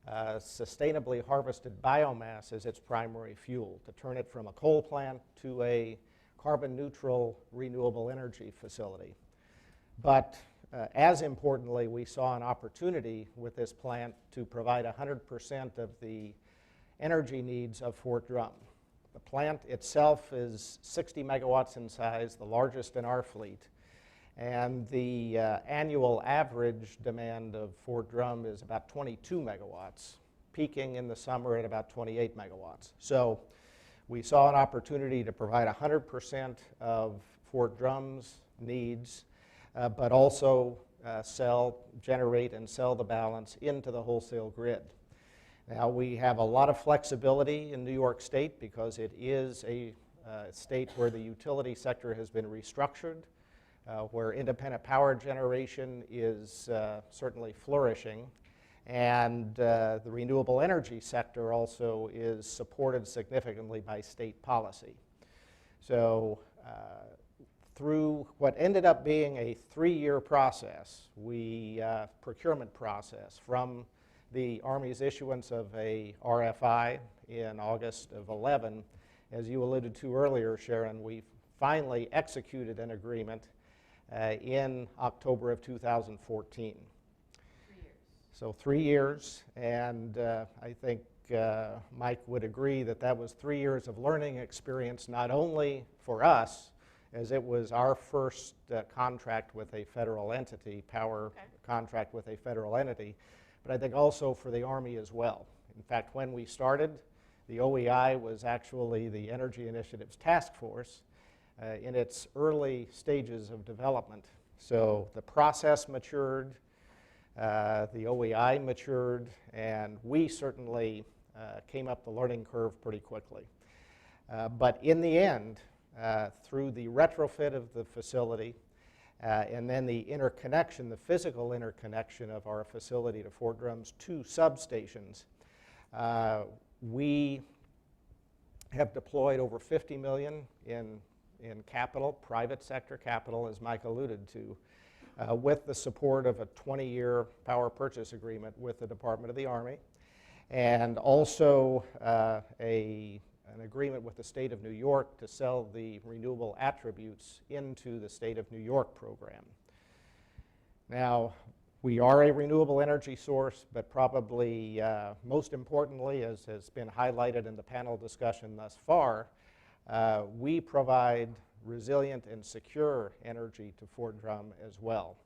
sustainably harvested biomass as its primary fuel, to turn it from a coal plant to a carbon neutral renewable energy facility. But as importantly, we saw an opportunity with this plant to provide 100% of the energy needs of Fort Drum. The plant itself is 60 megawatts in size, the largest in our fleet. And the annual average demand of Fort Drum is about 22 megawatts, peaking in the summer at about 28 megawatts. So we saw an opportunity to provide 100% of Fort Drum's needs, but also generate and sell the balance into the wholesale grid. Now, we have a lot of flexibility in New York State because it is a state where the utility sector has been restructured, where independent power generation is certainly flourishing, and the renewable energy sector also is supported significantly by state policy. So through what ended up being a 3-year process, procurement process, from the Army's issuance of a RFI in August of 11, as you alluded to earlier, Sharon, we finally executed an agreement in October of 2014. 3 years. So 3 years, and I think Mike would agree that that was 3 years of learning experience, not only for us, as it was our first contract with a federal entity, contract with a federal entity, but I think also for the Army as well. In fact, when we started, the OEI was actually the Energy Initiatives Task Force in its early stages of development. So the process matured, the OEI matured, and we certainly came up the learning curve pretty quickly. But in the end, through the retrofit of the facility, and then the interconnection, the physical interconnection of our facility to Fort Drum's 2 substations, we have deployed over $50 million in capital, private sector capital, as Mike alluded to, with the support of a 20-year power purchase agreement with the Department of the Army, and also an agreement with the state of New York to sell the renewable attributes into the state of New York program. Now, we are a renewable energy source, but probably most importantly, as has been highlighted in the panel discussion thus far, we provide resilient and secure energy to Fort Drum as well.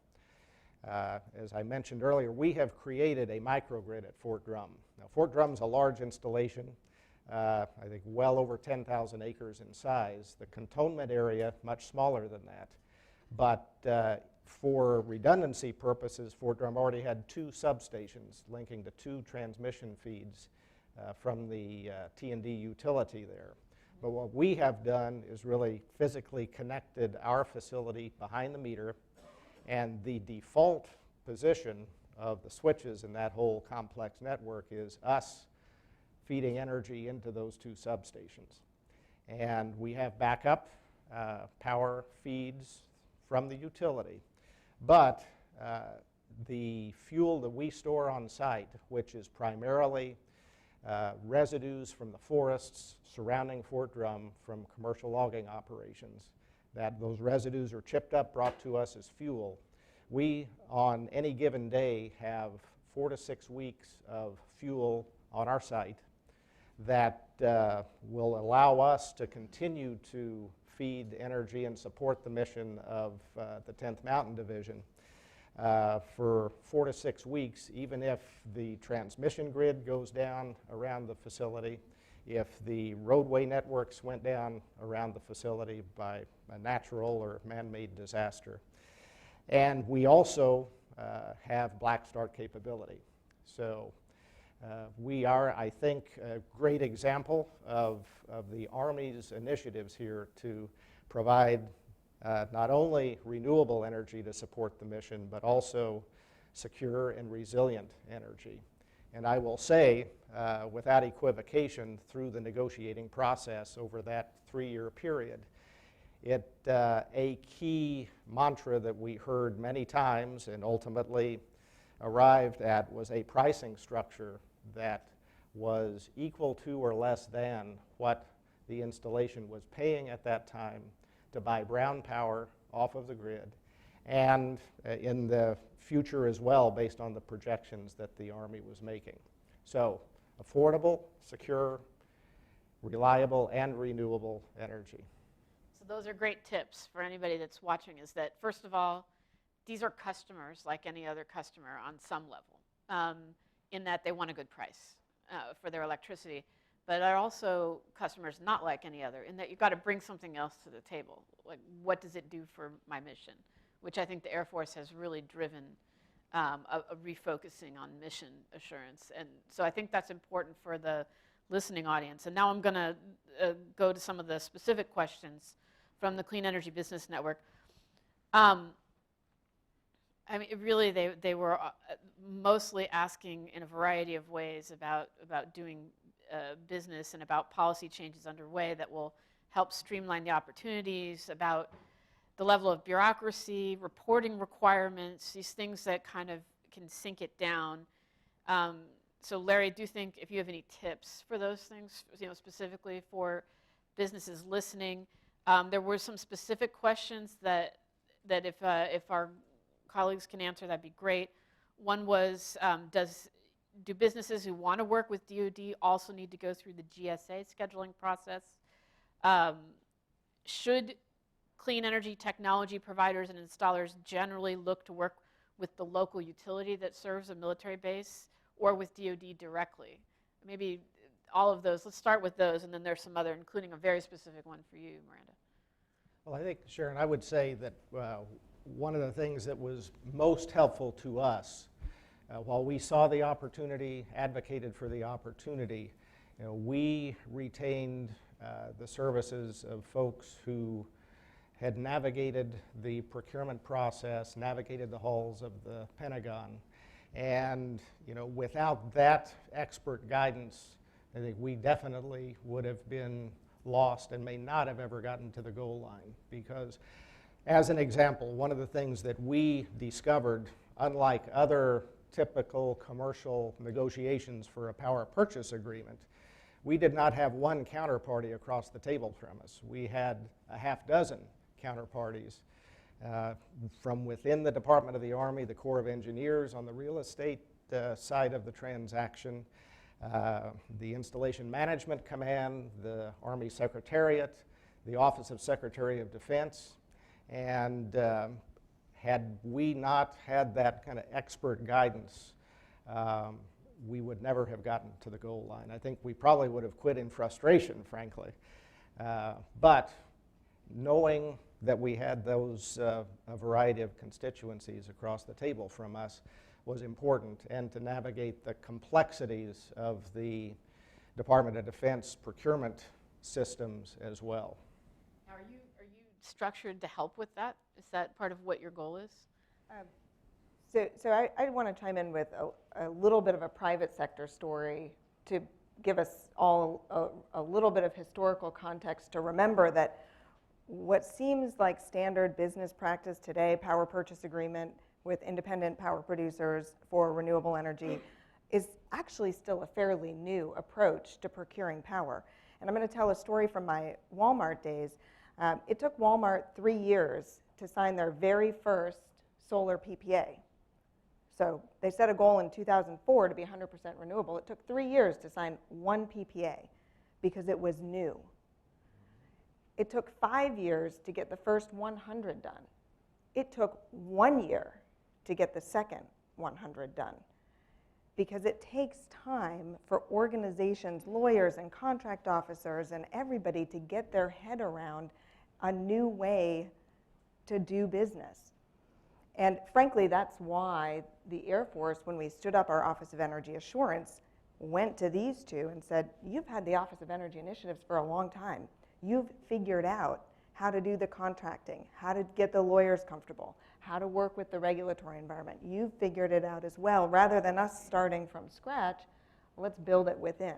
As I mentioned earlier, we have created a microgrid at Fort Drum. Now, Fort Drum's a large installation, I think well over 10,000 acres in size. The cantonment area, much smaller than that. But for redundancy purposes, Fort Drum already had 2 substations linking to 2 transmission feeds from the T&D utility there. But what we have done is really physically connected our facility behind the meter, and the default position of the switches in that whole complex network is us feeding energy into those 2 substations. And we have backup power feeds from the utility. But the fuel that we store on site, which is primarily residues from the forests surrounding Fort Drum from commercial logging operations, that those residues are chipped up, brought to us as fuel. We, on any given day, have 4 to 6 weeks of fuel on our site that will allow us to continue to feed energy and support the mission of the 10th Mountain Division for 4 to 6 weeks, even if the transmission grid goes down around the facility, if the roadway networks went down around the facility by a natural or man-made disaster. And we also have black start capability. So we are, I think, a great example of the Army's initiatives here to provide not only renewable energy to support the mission, but also secure and resilient energy. And I will say, without equivocation, through the negotiating process over that 3-year period, a key mantra that we heard many times and ultimately arrived at was a pricing structure that was equal to or less than what the installation was paying at that time to buy brown power off of the grid, and in the future as well, based on the projections that the Army was making. So affordable, secure, reliable, and renewable energy. So those are great tips for anybody that's watching, is that, first of all, these are customers like any other customer on some level, in that they want a good price for their electricity. But are also customers not like any other, in that you've got to bring something else to the table. Like, what does it do for my mission? Which I think the Air Force has really driven a refocusing on mission assurance. And so I think that's important for the listening audience. And now I'm going to go to some of the specific questions from the Clean Energy Business Network. I mean, really, they were mostly asking in a variety of ways about doing business and about policy changes underway that will help streamline the opportunities, about the level of bureaucracy, reporting requirements, these things that kind of can sink it down. So Larry, do you think if you have any tips for those things, specifically for businesses listening? There were some specific questions that if our colleagues can answer, that'd be great. One was, do businesses who want to work with DoD also need to go through the GSA scheduling process? Should clean energy technology providers and installers generally look to work with the local utility that serves a military base, or with DoD directly? Maybe all of those. Let's start with those, and then there's some other, including a very specific one for you, Miranda. Well, I think, Sharon, I would say that one of the things that was most helpful to us, while we saw the opportunity, advocated for the opportunity, we retained the services of folks who had navigated the procurement process, navigated the halls of the Pentagon. And without that expert guidance, I think we definitely would have been lost and may not have ever gotten to the goal line. Because, as an example, one of the things that we discovered, unlike other typical commercial negotiations for a power purchase agreement, we did not have one counterparty across the table from us. We had a half dozen counterparties from within the Department of the Army, the Corps of Engineers on the real estate side of the transaction, the Installation Management Command, the Army Secretariat, the Office of Secretary of Defense. And had we not had that kind of expert guidance, we would never have gotten to the goal line. I think we probably would have quit in frustration, frankly. But knowing that we had those a variety of constituencies across the table from us was important, and to navigate the complexities of the Department of Defense procurement systems as well. Now, are you structured to help with that? Is that part of what your goal is? So I want to chime in with a little bit of a private sector story to give us all a little bit of historical context to remember that what seems like standard business practice today, power purchase agreement with independent power producers for renewable energy, is actually still a fairly new approach to procuring power. And I'm going to tell a story from my Walmart days. It took Walmart 3 years to sign their very first solar PPA. So they set a goal in 2004 to be 100% renewable. It took 3 years to sign one PPA because it was new. It took 5 years to get the first 100 done. It took 1 year to get the second 100 done, because it takes time for organizations, lawyers and contract officers and everybody to get their head around a new way to do business. And frankly, that's why the Air Force, when we stood up our Office of Energy Assurance, went to these two and said, you've had the Office of Energy Initiatives for a long time. You've figured out how to do the contracting, how to get the lawyers comfortable, how to work with the regulatory environment. You've figured it out as well. Rather than us starting from scratch, let's build it within.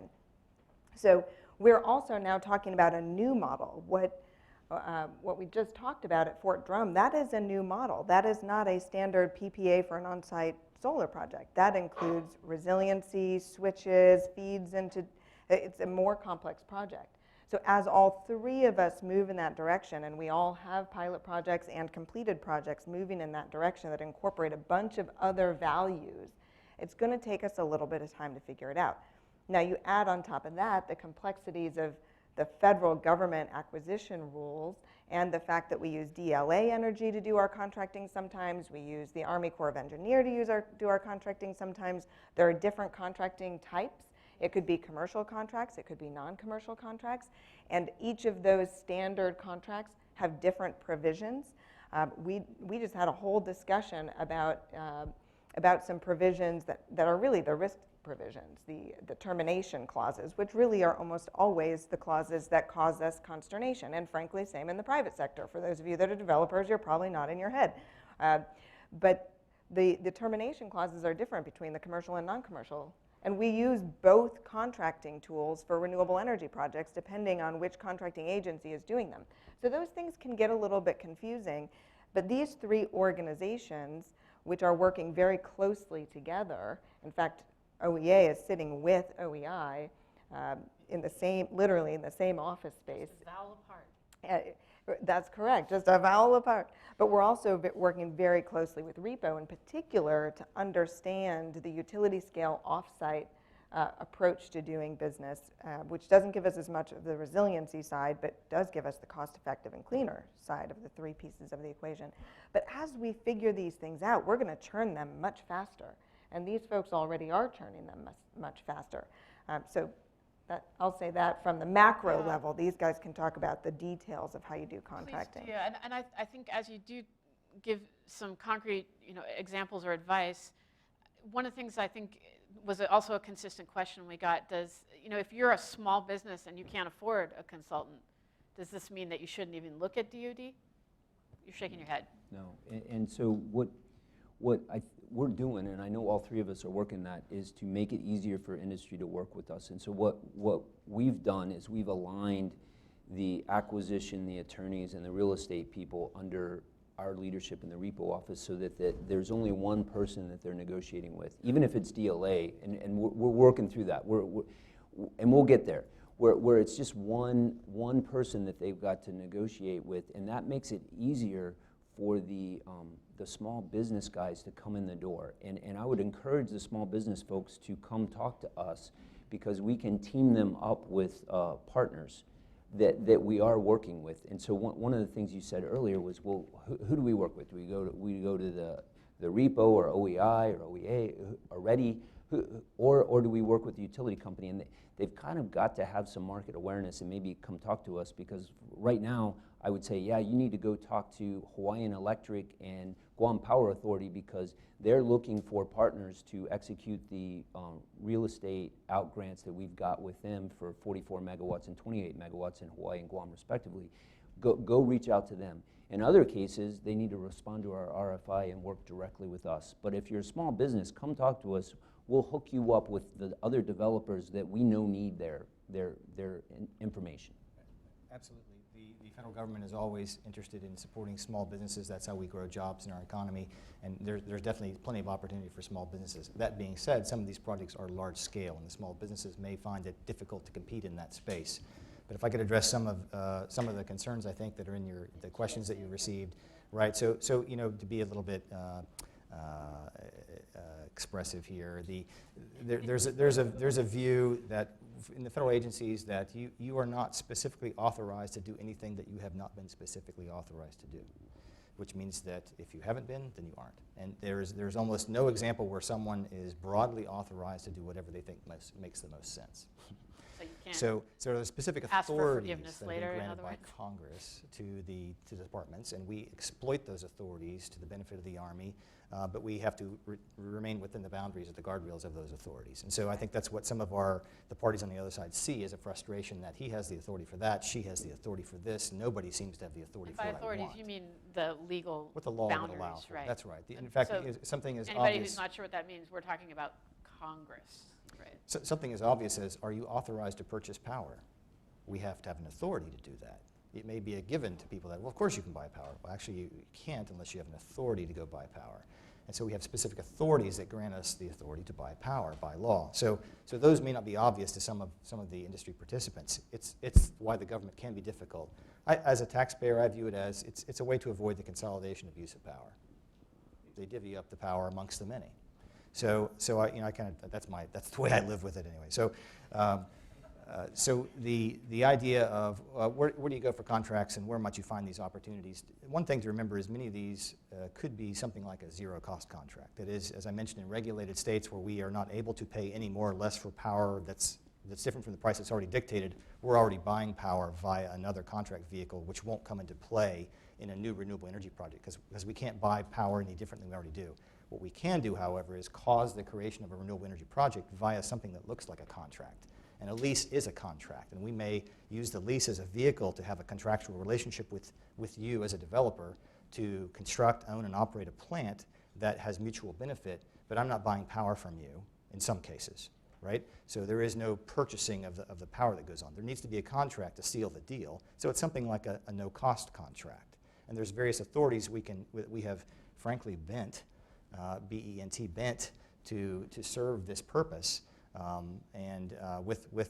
So we're also now talking about a new model. What what we just talked about at Fort Drum, that is a new model. That is not a standard PPA for an on-site solar project. That includes resiliency, switches, feeds into, it's a more complex project. So as all three of us move in that direction, and we all have pilot projects and completed projects moving in that direction that incorporate a bunch of other values, it's going to take us a little bit of time to figure it out. Now you add on top of that the complexities of the federal government acquisition rules and the fact that we use DLA energy to do our contracting sometimes, we use the Army Corps of Engineers to do our contracting sometimes. There are different contracting types. It could be commercial contracts, it could be non-commercial contracts, and each of those standard contracts have different provisions. We just had a whole discussion about some provisions that are really the risk provisions, the termination clauses, which really are almost always the clauses that cause us consternation. And frankly, same in the private sector. For those of you that are developers, you're probably nodding your head. But the termination clauses are different between the commercial and non-commercial. And we use both contracting tools for renewable energy projects depending on which contracting agency is doing them. So those things can get a little bit confusing. But these three organizations, which are working very closely together, in fact, OEA is sitting with OEI in the same, literally in the same office space. Just a vowel apart. That's correct, just a vowel apart. But we're also working very closely with REPO in particular to understand the utility scale offsite approach to doing business, which doesn't give us as much of the resiliency side, but does give us the cost-effective and cleaner side of the three pieces of the equation. But as we figure these things out, we're going to churn them much faster. And these folks already are churning them much faster. So I'll say that from the macro level, these guys can talk about the details of how you do contracting. Please do, yeah. And I think as you do give some concrete examples or advice, one of the things I think was also a consistent question we got, if you're a small business and you can't afford a consultant, does this mean that you shouldn't even look at DoD? You're shaking your head. No, and so what we're doing, and I know all three of us are working that, is to make it easier for industry to work with us. And so what we've done is we've aligned the acquisition, the attorneys, and the real estate people under our leadership in the repo office so that there's only one person that they're negotiating with, even if it's DLA, and we're working through that. And we'll get there, where it's just one person that they've got to negotiate with, and that makes it easier for the small business guys to come in the door. And I would encourage the small business folks to come talk to us because we can team them up with partners that we are working with. And so one of the things you said earlier was, well, who do we work with? Do we go to the repo or OEI or OEA already, or do we work with the utility company? And they've kind of got to have some market awareness and maybe come talk to us, because right now I would say, yeah, you need to go talk to Hawaiian Electric and Guam Power Authority because they're looking for partners to execute the real estate out grants that we've got with them for 44 megawatts and 28 megawatts in Hawaii and Guam respectively. Go reach out to them. In other cases, they need to respond to our RFI and work directly with us. But if you're a small business, come talk to us. We'll hook you up with the other developers that we know need their information. Absolutely. The federal government is always interested in supporting small businesses. That's how we grow jobs in our economy, and there's definitely plenty of opportunity for small businesses. That being said, some of these projects are large scale, and the small businesses may find it difficult to compete in that space. But if I could address some of the concerns I think that are in the questions that you received, right? So to be a little bit expressive here, there's a view that in the federal agencies that you are not specifically authorized to do anything that you have not been specifically authorized to do, which means that if you haven't been, then you aren't. And there's almost no example where someone is broadly authorized to do whatever they think makes the most sense. So you can't So there are specific ask for authorities forgiveness that have later, been in granted other by words? Congress to the departments, and we exploit those authorities to the benefit of the Army, but we have to remain within the boundaries of the guardrails of those authorities. And so I think that's what some of the parties on the other side see as a frustration, that he has the authority for that, she has the authority for this, nobody seems to have the authority And for by what I authorities, want. you mean the legal What the law boundaries, would allow for. right? That's right. In And fact, so something as anybody obvious. who's not sure what that means, we're talking about Congress, right? Something as obvious as, are you authorized to purchase power? We have to have an authority to do that. it may be a given to people that, well, of course you can buy power. Well, actually, you can't unless you have an authority to go buy power. And so we have specific authorities that grant us the authority to buy power by law. So those may not be obvious to some of the industry participants. It's why the government can be difficult. As a taxpayer, I view it as it's a way to avoid the consolidation of use of power. They divvy up the power amongst the many. So I kind of that's the way I live with it anyway. So the idea of where do you go for contracts and where might you find these opportunities? One thing to remember is many of these could be something like a zero-cost contract. That is, as I mentioned, in regulated states where we are not able to pay any more or less for power that's different from the price that's already dictated, we're already buying power via another contract vehicle, which won't come into play in a new renewable energy project because we can't buy power any different than we already do. What we can do, however, is cause the creation of a renewable energy project via something that looks like a contract. And a lease is a contract, and we may use the lease as a vehicle to have a contractual relationship with you as a developer to construct, own, and operate a plant that has mutual benefit, but I'm not buying power from you in some cases, right? So there is no purchasing of the power that goes on. There needs to be a contract to seal the deal, so it's something like a no-cost contract. And there's various authorities we have frankly bent, B-E-N-T, bent to serve this purpose. With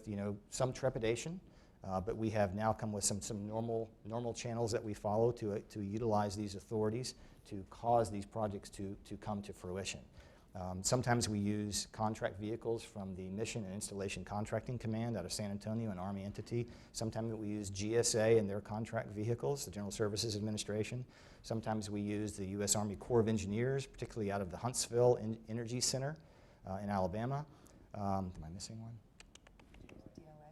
some trepidation, but we have now come with some normal channels that we follow to utilize these authorities to cause these projects to come to fruition. Sometimes we use contract vehicles from the Mission and Installation Contracting Command out of San Antonio, an Army entity. Sometimes we use GSA and their contract vehicles, the General Services Administration. Sometimes we use the U.S. Army Corps of Engineers, particularly out of the Huntsville Energy Center in Alabama. Am I missing one?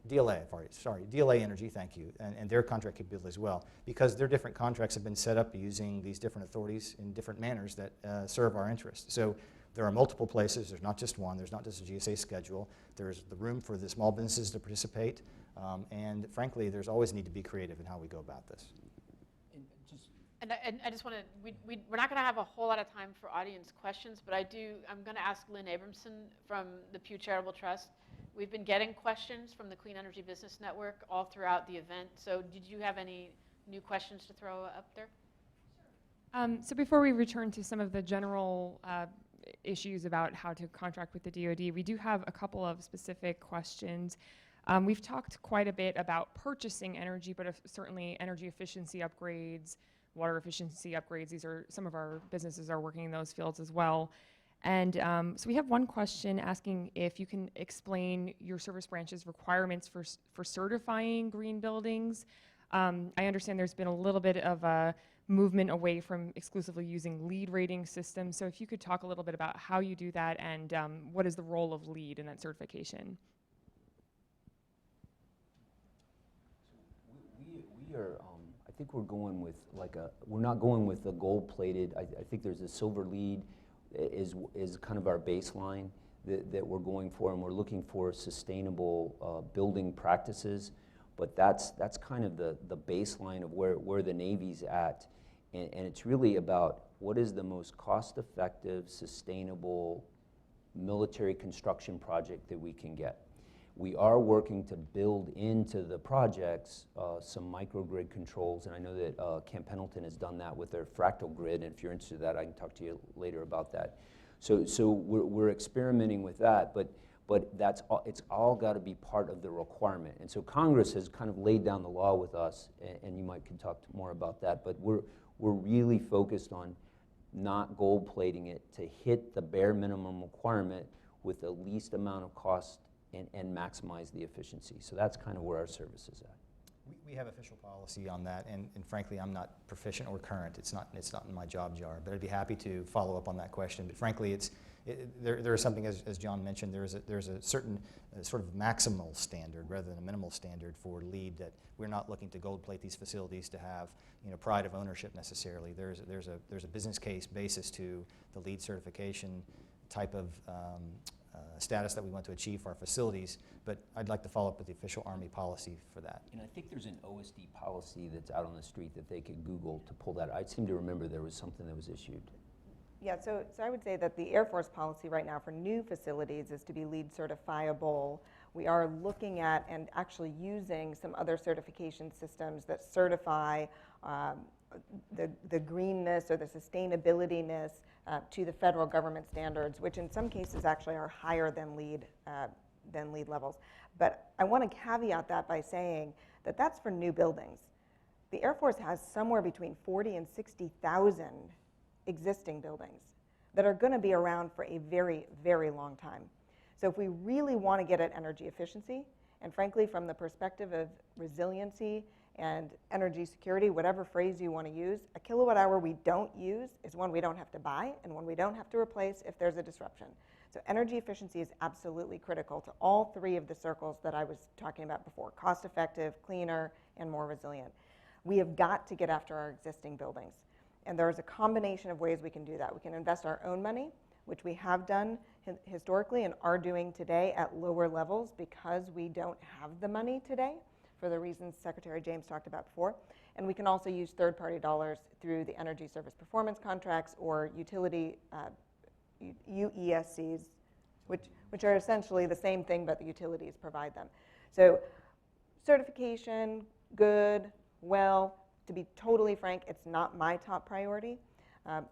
DLA, sorry, DLA Energy, thank you, and their contract capability as well, because their different contracts have been set up using these different authorities in different manners that serve our interests. So there are multiple places, there's not just one, there's not just a GSA schedule, there's the room for the small businesses to participate, and frankly, there's always need to be creative in how we go about this. And I just want to, we're not going to have a whole lot of time for audience questions, but I'm going to ask Lynn Abramson from the Pew Charitable Trust. We've been getting questions from the Clean Energy Business Network all throughout the event. So did you have any new questions to throw up there? So before we return to some of the general issues about how to contract with the DoD, we do have a couple of specific questions. We've talked quite a bit about purchasing energy, but certainly energy efficiency upgrades, water efficiency upgrades. These are some of our businesses are working in those fields as well. And so we have one question asking if you can explain your service branch's requirements for certifying green buildings. I understand there's been a little bit of a movement away from exclusively using LEED rating systems. So if you could talk a little bit about how you do that and what is the role of LEED in that certification? We are, I think we're going with we're not going with the gold-plated. I think there's a silver LEED is kind of our baseline that we're going for, and we're looking for sustainable building practices. But that's kind of the baseline of where the Navy's at, and it's really about what is the most cost-effective, sustainable military construction project that we can get. We are working to build into the projects some microgrid controls, and I know that Camp Pendleton has done that with their fractal grid, and if you're interested in that, I can talk to you later about that. So we're experimenting with that, but it's all got to be part of the requirement. And so Congress has kind of laid down the law with us, and you might can talk more about that, but we're really focused on not gold plating it to hit the bare minimum requirement with the least amount of cost and maximize the efficiency. So that's kind of where our service is at. We have official policy on that, and frankly, I'm not proficient or current. It's not in my job jar, but I'd be happy to follow up on that question. But frankly, there is something, as John mentioned, there's a certain sort of maximal standard rather than a minimal standard for LEED that we're not looking to gold plate these facilities to have pride of ownership necessarily. There's a business case basis to the LEED certification type of status that we want to achieve for our facilities, but I'd like to follow up with the official Army policy for that. And I think there's an OSD policy that's out on the street that they could Google to pull that. I seem to remember there was something that was issued. Yeah, so I would say that the Air Force policy right now for new facilities is to be LEED certifiable We are looking at and actually using some other certification systems that certify the greenness or the sustainability-ness to the federal government standards, which in some cases actually are higher than LEED levels. But I want to caveat that by saying that that's for new buildings. The Air Force has somewhere between 40 and 60,000 existing buildings that are going to be around for a very, very long time. So if we really want to get at energy efficiency, and frankly from the perspective of resiliency and energy security, whatever phrase you want to use, a kilowatt hour we don't use is one we don't have to buy and one we don't have to replace if there's a disruption. So energy efficiency is absolutely critical to all three of the circles that I was talking about before: cost effective, cleaner, and more resilient. We have got to get after our existing buildings. And there is a combination of ways we can do that. We can invest our own money, which we have done historically and are doing today at lower levels because we don't have the money today for the reasons Secretary James talked about before. And we can also use third-party dollars through the energy service performance contracts or utility UESCs, which are essentially the same thing, but the utilities provide them. So certification, good, well. To be totally frank, it's not my top priority.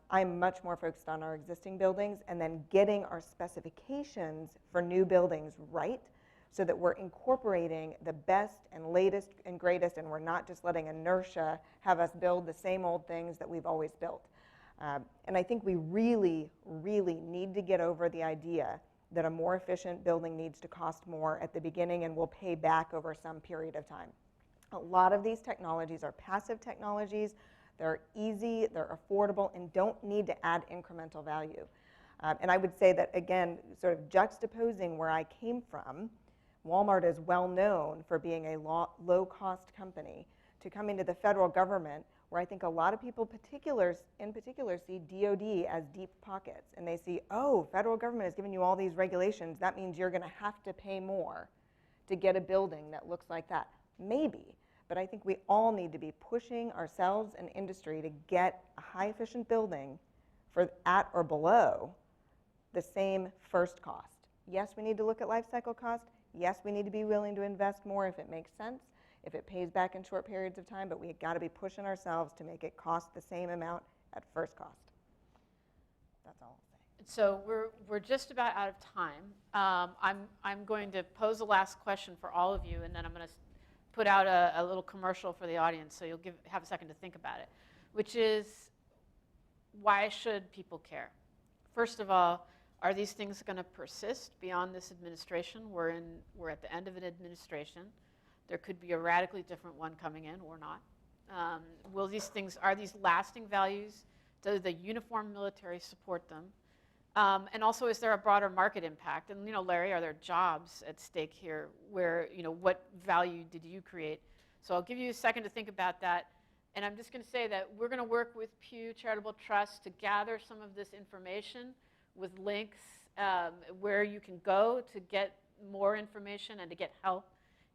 I'm much more focused on our existing buildings and then getting our specifications for new buildings right so that we're incorporating the best and latest and greatest, and we're not just letting inertia have us build the same old things that we've always built. And I think we really, really need to get over the idea that a more efficient building needs to cost more at the beginning and will pay back over some period of time. A lot of these technologies are passive technologies. They're easy, they're affordable, and don't need to add incremental value. And I would say that, again, sort of juxtaposing where I came from, Walmart is well known for being a low-cost company, to coming to the federal government, where I think a lot of people in particular see DOD as deep pockets. And they see, oh, federal government has given you all these regulations. That means you're going to have to pay more to get a building that looks like that. Maybe. But I think we all need to be pushing ourselves and industry to get a high-efficient building for at or below the same first cost. Yes, we need to look at life cycle cost. Yes, we need to be willing to invest more if it makes sense, if it pays back in short periods of time, but we've got to be pushing ourselves to make it cost the same amount at first cost. That's all I'll say. So we're just about out of time. I'm going to pose a last question for all of you, and then I'm going to put out a little commercial for the audience, so you'll have a second to think about it, which is, why should people care? First of all, are these things going to persist beyond this administration? We're at the end of an administration. There could be a radically different one coming in or not. Are these lasting values? Does the uniformed military support them? And also, is there a broader market impact? And, Larry, are there jobs at stake here where, what value did you create? So I'll give you a second to think about that. And I'm just going to say that we're going to work with Pew Charitable Trusts to gather some of this information with links where you can go to get more information and to get help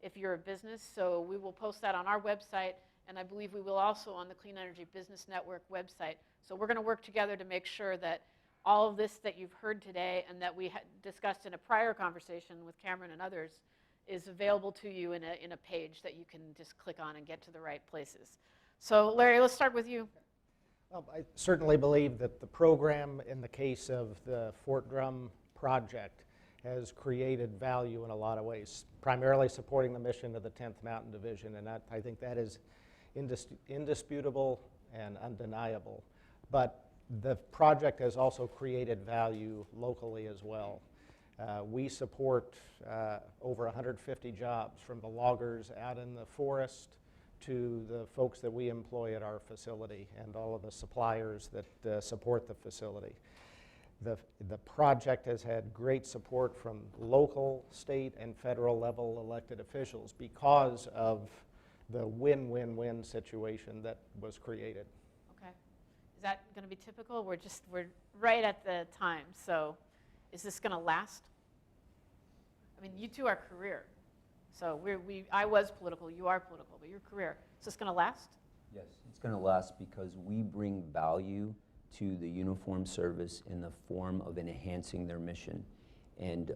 if you're a business. So we will post that on our website, and I believe we will also on the Clean Energy Business Network website. So we're going to work together to make sure that all of this that you've heard today and that we discussed in a prior conversation with Cameron and others is available to you in a page that you can just click on and get to the right places. So Larry, let's start with you. Well, I certainly believe that the program, in the case of the Fort Drum project, has created value in a lot of ways, primarily supporting the mission of the 10th Mountain Division, and I think that is indisputable and undeniable. But the project has also created value locally as well. We support over 150 jobs, from the loggers out in the forest to the folks that we employ at our facility and all of the suppliers that support the facility. The project has had great support from local, state, and federal level elected officials because of the win-win-win situation that was created. Okay. Is that going to be typical? We're right at the time, so is this going to last? I mean, you two are career. So I was political, you are political, but your career. Is this going to last? Yes, it's going to last because we bring value to the uniformed service in the form of enhancing their mission. And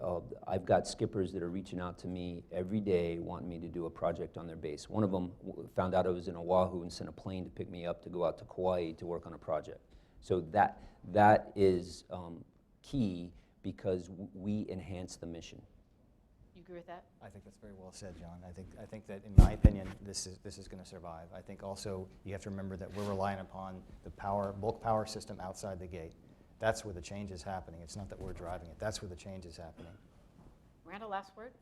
I've got skippers that are reaching out to me every day wanting me to do a project on their base. One of them found out I was in Oahu and sent a plane to pick me up to go out to Kauai to work on a project. So that is key because we enhance the mission. You agree with that? I think that's very well said, John. I think that, in my opinion, this is going to survive. I think also you have to remember that we're relying upon the bulk power system outside the gate. That's where the change is happening. It's not that we're driving it. That's where the change is happening. Miranda, last word?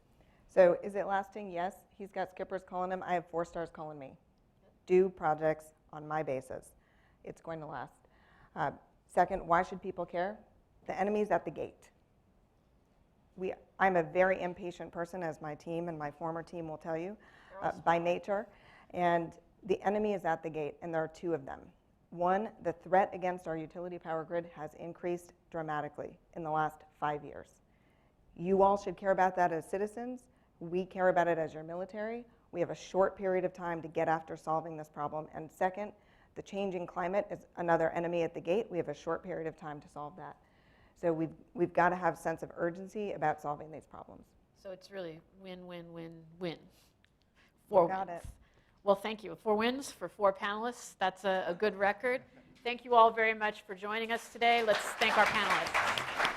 So is it lasting? Yes. He's got skippers calling him. I have 4 stars calling me. Do projects on my basis. It's going to last. Second, why should people care? The enemy's at the gate. I'm a very impatient person, as my team and my former team will tell you, by nature. And the enemy is at the gate, and there are 2 of them. One, the threat against our utility power grid has increased dramatically in the last 5 years. You all should care about that as citizens. We care about it as your military. We have a short period of time to get after solving this problem. And second, the changing climate is another enemy at the gate. We have a short period of time to solve that. So we've got to have a sense of urgency about solving these problems. So it's really win, win, win, win. You 4 got wins. it. Well, thank you. 4 wins for 4 panelists. That's a good record. Thank you all very much for joining us today. Let's thank our panelists.